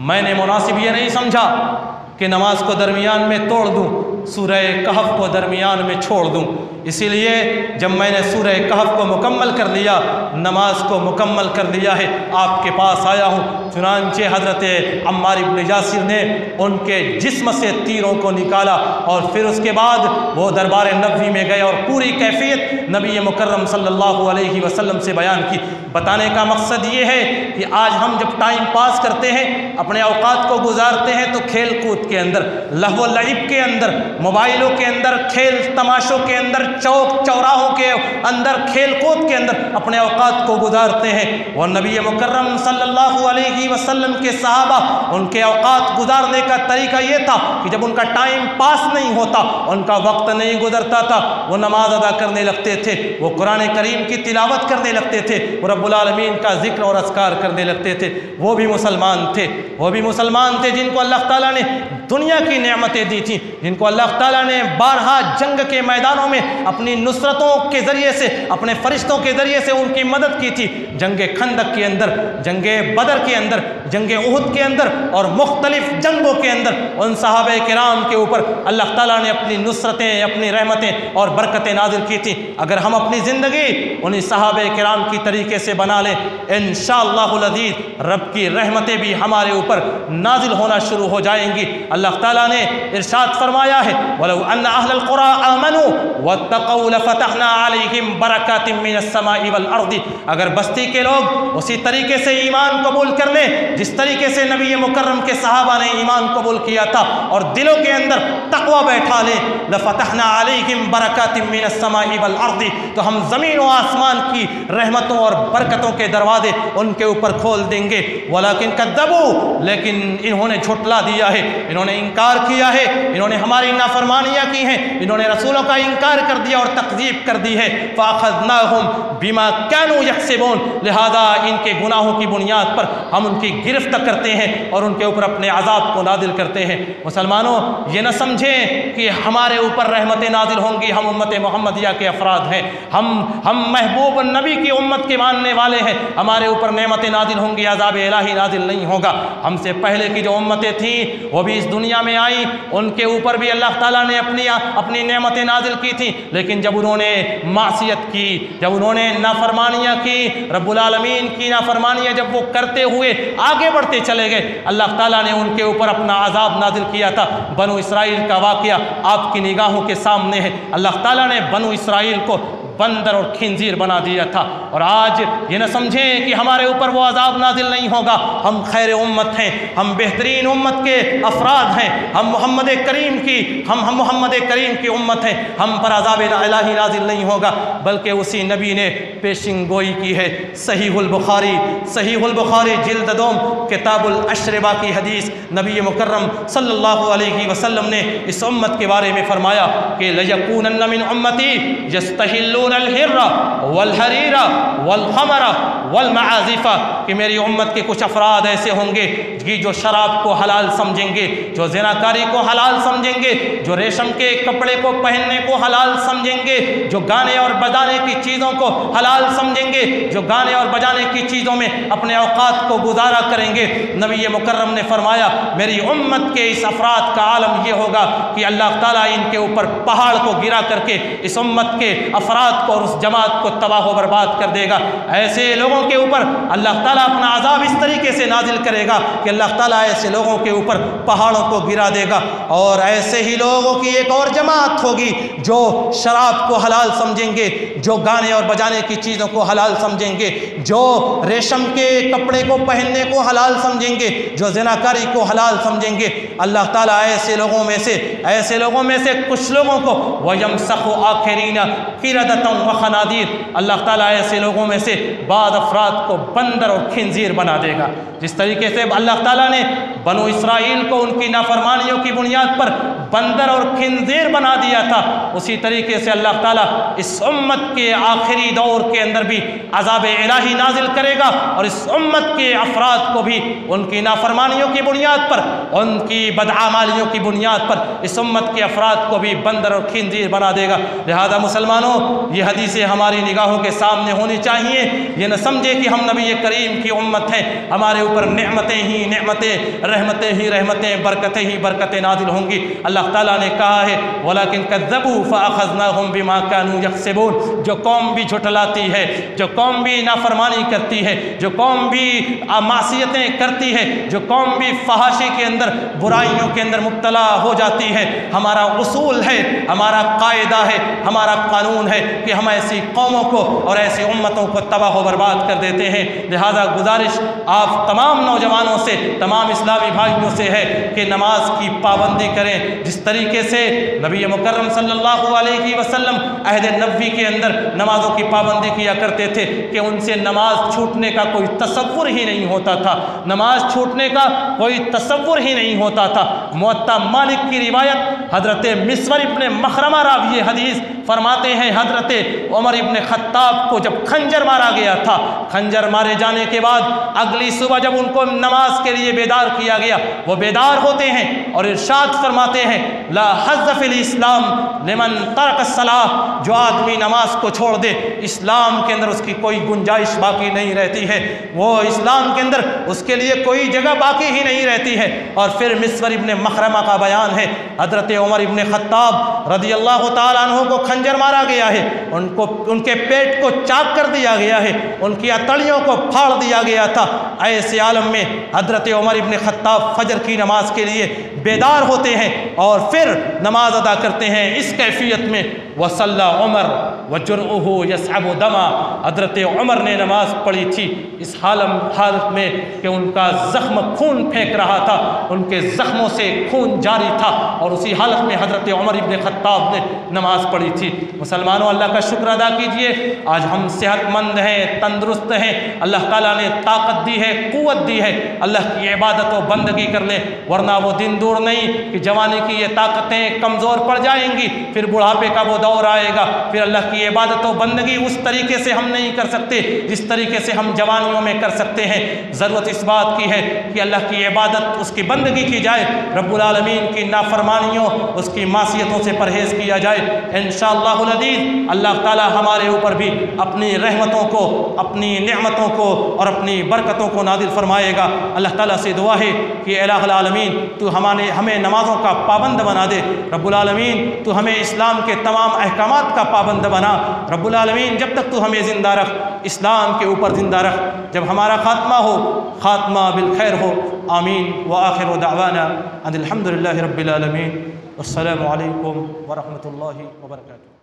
میں نے مناسب یہ نہیں سمجھا کہ نماز کو درمیان میں توڑ دوں، سورہ کہف کو درمیان میں چھوڑ دوں، اسی لیے جب میں نے سورہ کہف کو مکمل کر لیا، نماز کو مکمل کر لیا ہے، آپ کے پاس آیا ہوں۔ چنانچہ حضرت عمار ابن یاسر نے ان کے جسم سے تیروں کو نکالا اور پھر اس کے بعد وہ دربار نبوی میں گئے اور پوری کیفیت نبی مکرم صلی اللہ علیہ وسلم سے بیان کی۔ بتانے کا مقصد یہ ہے کہ آج ہم جب ٹائم پاس کرتے ہیں، اپنے اوقات کو گزارتے ہیں، تو کھیل کود کے اندر، لہو و لعب کے اندر، موبائلوں کے اندر، کھیل تماشوں کے اندر، چوک چوراہوں کے اندر، کھیل کود کے اندر اپنے اوقات کو گزارتے ہیں۔ اور نبی مکرم صلی اللہ علیہ وسلم کے صحابہ، ان کے اوقات گزارنے کا طریقہ یہ تھا کہ جب ان کا ٹائم پاس نہیں ہوتا، ان کا وقت نہیں گزرتا تھا، وہ نماز ادا کرنے لگتے تھے، وہ قرآن کریم کی تلاوت کرنے لگتے تھے، وہ رب العالمین کا ذکر اور اذکار کرنے لگتے تھے۔ وہ بھی مسلمان تھے، وہ بھی مسلمان تھے جن کو اللہ تعالیٰ نے دنیا کی نعمتیں دی تھیں، جن کو اللہ تعالیٰ نے بارہا جنگ کے میدانوں میں اپنی نصرتوں کے ذریعے سے، اپنے فرشتوں کے ذریعے سے ان کی مدد کی تھی۔ جنگ خندق کے اندر، جنگ بدر کے اندر، جنگ احد کے اندر اور مختلف جنگوں کے اندر ان صحابہ کرام کے اوپر اللہ تعالیٰ نے اپنی نصرتیں، اپنی رحمتیں اور برکتیں نازل کی تھیں۔ اگر ہم اپنی زندگی انہی صحابہ کرام کی طریقے سے بنا لیں، انشاءاللہ العزیز رب کی رحمتیں بھی ہمارے اوپر نازل ہونا شروع ہو جائیں گی۔ اللہ تعالیٰ نے ارشاد فرمایا ہے وَلَوْ أَنَّ أَهْلَ الْقُرَىٰ آمَنُوا وَاتَّقَوْا لَفَتَحْنَا عَلَيْهِمْ بَرَكَاتٍ مِّنَ السَّمَاءِ وَالْأَرْضِ، اگر بستی کے لوگ اسی طریقے سے ایمان قبول کر لیں جس طریقے سے نبی مکرم کے صحابہ نے ایمان قبول کیا تھا، اور دلوں کے اندر تقوی بیٹھا لیں، لَفَتَحْنَا عَلَيْهِمْ بَرَكَاتٍ مِّنَ السَّمَاءِ وَالْأَرْضِ، تو ہم زمین و آسمان کی رحمتوں اور برکتوں کے دروازے ان کے اوپر کھول دیں گے۔ وَلَكِنْ كَذَّبُوا، لیکن انہوں نے جھٹلا دیا ہے، انہوں نے انکار کیا ہے، انہوں نے ہماری نافرمانیاں کی ہیں، انہوں نے رسولوں کا انکار کر دیا اور تکذیب کر دی ہے۔ فَأَخَذْنَاهُمْ بِمَا كَانُوا يَكْسِبُونَ، لہذا ان کے گناہوں کی بنیاد پر ہم ان کی گرفت کرتے ہیں اور ان کے اوپر اپنے عذاب کو نازل کرتے ہیں۔ مسلمانوں، یہ نہ سمجھیں کہ ہمارے اوپر رحمتیں نازل ہوں گی، ہم امت محمدیہ کے افراد ہیں، ہم محبوب نبی کی امت کے ماننے والے ہیں، ہمارے اوپر نعمتیں نازل ہوں گی، عذاب الہی نازل نہیں ہوگا۔ ہم سے پہلے کی جو امتیں تھیں وہ بھی اس دنیا میں آئیں، ان کے اوپر بھی اللہ اللہ تعالیٰ نے اپنی نعمتیں نازل کی تھیں، لیکن جب انہوں نے معصیت کی، جب انہوں نے نافرمانیاں کی، رب العالمین کی نافرمانیاں جب وہ کرتے ہوئے آگے بڑھتے چلے گئے، اللہ تعالیٰ نے ان کے اوپر اپنا عذاب نازل کیا تھا۔ بنو اسرائیل کا واقعہ آپ کی نگاہوں کے سامنے ہے۔ اللہ تعالیٰ نے بنو اسرائیل کو بندر اور خنزیر بنا دیا تھا، اور آج یہ نہ سمجھیں کہ ہمارے اوپر وہ عذاب نازل نہیں ہوگا۔ ہم خیر امت ہیں، ہم بہترین امت کے افراد ہیں، ہم محمد کریم کی امت ہیں، ہم پر عذاب الہی نازل نہیں ہوگا، بلکہ اسی نبی نے پیشن گوئی کی ہے۔ صحیح البخاری جلد 2 کتاب الاشربہ کی حدیث، نبی مکرم صلی اللہ علیہ وسلم نے اس امت کے بارے میں فرمایا کہ لَيَكُونَنَّ مِنْ أُمَّتِي يَسْتَحِلُّونَ الْحِرَّ وَالْحَرِيرَ وَالْخَمَرَ وَالْمَعَازِفَ، کہ میری امت کے کچھ افراد ایسے ہوں گے جو شراب کو حلال سمجھیں گے، جو زناکاری کو حلال سمجھیں گے، جو ریشم کے کپڑے کو پہننے کو حلال سمجھیں گے، جو گانے اور بجانے کی چیزوں کو حلال سمجھیں گے، جو گانے اور بجانے کی چیزوں میں اپنے اوقات کو گزارا کریں گے۔ نبی مکرم نے فرمایا میری امت کے اس افراد کا عالم یہ ہوگا کہ اللہ تعالیٰ ان کے اوپر پہاڑ کو گرا کر کے اس امت کے افراد کو اور اس جماعت کو تباہ و برباد کر دے گا۔ ایسے لوگوں کے اوپر اللہ تعالیٰ اپنا عذاب اس طریقے سے نازل کرے گا کہ اللہ تعالیٰ ایسے لوگوں کے اوپر پہاڑوں کو گرا دے گا۔ اور ایسے ہی لوگوں کی ایک اور جماعت ہوگی جو شراب کو حلال سمجھیں گے، جو گانے اور بجانے کی چیزوں کو حلال سمجھیں گے، جو ریشم کے کپڑے کو پہننے کو حلال سمجھیں گے، جو زناکاری کو حلال سمجھیں گے۔ اللہ تعالیٰ ایسے لوگوں میں سے کچھ لوگوں کو وَيَمْسَخُ آخِرِينَ قِرَدَةً وَخَنَادِيرَ، اللہ تعالیٰ ایسے لوگوں میں سے بعض افراد کو بندر اور خنزیر بنا دے گا۔ جس طریقے سے اللہ تعالیٰ نے بنو اسرائیل کو ان کی نافرمانیوں کی بنیاد پر بندر اور خنزیر بنا دیا تھا، اسی طریقے سے اللہ تعالیٰ اس امت کے آخری دور کے اندر بھی عذاب الہی نازل کرے گا، اور اس امت کے افراد کو بھی ان کی نافرمانیوں کی بنیاد پر، ان کی بدعمالیوں کی بنیاد پر اس امت کے افراد کو بھی بندر اور خنزیر بنا دے گا۔ لہذا مسلمانوں، یہ حدیثیں ہماری نگاہوں کے سامنے ہونی چاہیے۔ یہ نہ سمجھے کہ ہم نبی کریم کی امت ہیں، ہمارے اوپر نعمتیں ہی نعمتیں، رحمتیں ہی رحمتیں، برکتیں ہی برکتیں نازل ہوں گی۔ اللہ تعالیٰ نے کہا ہے وَلَكِنْ كَذَّبُوا فَأَخَذْنَاهُمْ بِمَا كَانُوا يَكْسِبُونَ، جو قوم بھی جھٹلاتی ہے، جو قوم بھی نافرمانی کرتی ہے، جو قوم بھی معصیتیں کرتی ہے، جو قوم بھی فحاشی کے اندر، برائیوں کے اندر مبتلا ہو جاتی ہے، ہمارا اصول ہے، ہمارا قاعدہ ہے، ہمارا قانون ہے کہ ہم ایسی قوموں کو اور ایسی امتوں کو تباہ و برباد کر دیتے ہیں۔ لہذا گزارش آپ تمام نوجوانوں سے، تمام اسلامی بھائیوں سے ہے کہ نماز کی پابندی کریں، جس طریقے سے نبی مکرم صلی اللہ علیہ وسلم عہد نبوی کے اندر نمازوں کی پابندی کیا کرتے تھے کہ ان سے نماز چھوٹنے کا کوئی تصور ہی نہیں ہوتا تھا، نماز چھوٹنے کا کوئی تصور ہی نہیں ہوتا تھا۔ موطا مالک کی روایت، حضرت مسور ابن مخرمہ راوی حدیث فرماتے ہیں حضرت عمر ابن خطاب کو جب خنجر مارا گیا تھا، خنجر مارے جانے کے بعد اگلی صبح جب ان کو نماز کے لیے بیدار کیا گیا، وہ بیدار ہوتے ہیں اور ارشاد فرماتے ہیں لا حظ فی الاسلام لمن ترک الصلاۃ، جو آدمی نماز کو چھوڑ دے اسلام کے اندر اس کی کوئی گنجائش باقی نہیں رہتی ہے، وہ اسلام کے اندر اس کے لیے کوئی جگہ باقی ہی نہیں رہتی ہے۔ اور پھر مسور ابن مخرمہ کا بیان ہے، حضرت عمر ابن خطاب رضی اللہ تعالیٰ عنہ کو خنجر مارا گیا ہے، ان کے پیٹ کو چاک کر دیا گیا ہے، ان کی اتڑیوں کو پھاڑ دیا گیا تھا۔ ایسے عالم میں حضرت عمر ابن خطاب فجر کی نماز کے لیے بیدار ہوتے ہیں اور پھر نماز ادا کرتے ہیں اس کیفیت میں وصلی عمر وجرؤہ یسعب دما، حضرت عمر نے نماز پڑھی تھی اس حالت میں کہ ان کا زخم خون پھینک رہا تھا، ان کے زخموں سے خون جاری تھا، اور اسی حالت میں حضرت عمر ابن خطاب نے نماز پڑھی تھی۔ مسلمانوں، اللہ کا شکر ادا کیجئے، آج ہم صحت مند ہیں، تندرست ہیں، اللہ تعالیٰ نے طاقت دی ہے، قوت دی ہے، اللہ کی عبادت و بندگی کر لیں، ورنہ وہ دن دور نہیں کہ جوانی کی یہ طاقتیں کمزور پڑ جائیں گی، پھر بڑھاپے کا وہ دور آئے گا، پھر اللہ کی کی عبادت و بندگی اس طریقے سے ہم نہیں کر سکتے جس طریقے سے ہم جوانیوں میں کر سکتے ہیں۔ ضرورت اس بات کی ہے کہ اللہ کی عبادت، اس کی بندگی کی جائے، رب العالمین کی نافرمانیوں، اس کی معصیتوں سے پرہیز کیا جائے۔ انشاءاللہ العزیز اللہ تعالی ہمارے اوپر بھی اپنی رحمتوں کو، اپنی نعمتوں کو اور اپنی برکتوں کو نازل فرمائے گا۔ اللہ تعالیٰ سے دعا ہے کہ الہ العالمین تو ہمیں نمازوں کا پابند بنا دے۔ رب العالمین تو ہمیں اسلام کے تمام احکامات کا پابند بنا۔ رب العالمین جب تک تو ہمیں زندہ رکھ، اسلام کے اوپر زندہ رکھ، جب ہمارا خاتمہ ہو خاتمہ بالخیر ہو۔ آمین وآخر دعوانا ان الحمد للہ رب العالمین۔ السلام علیکم ورحمۃ اللہ وبرکاتہ۔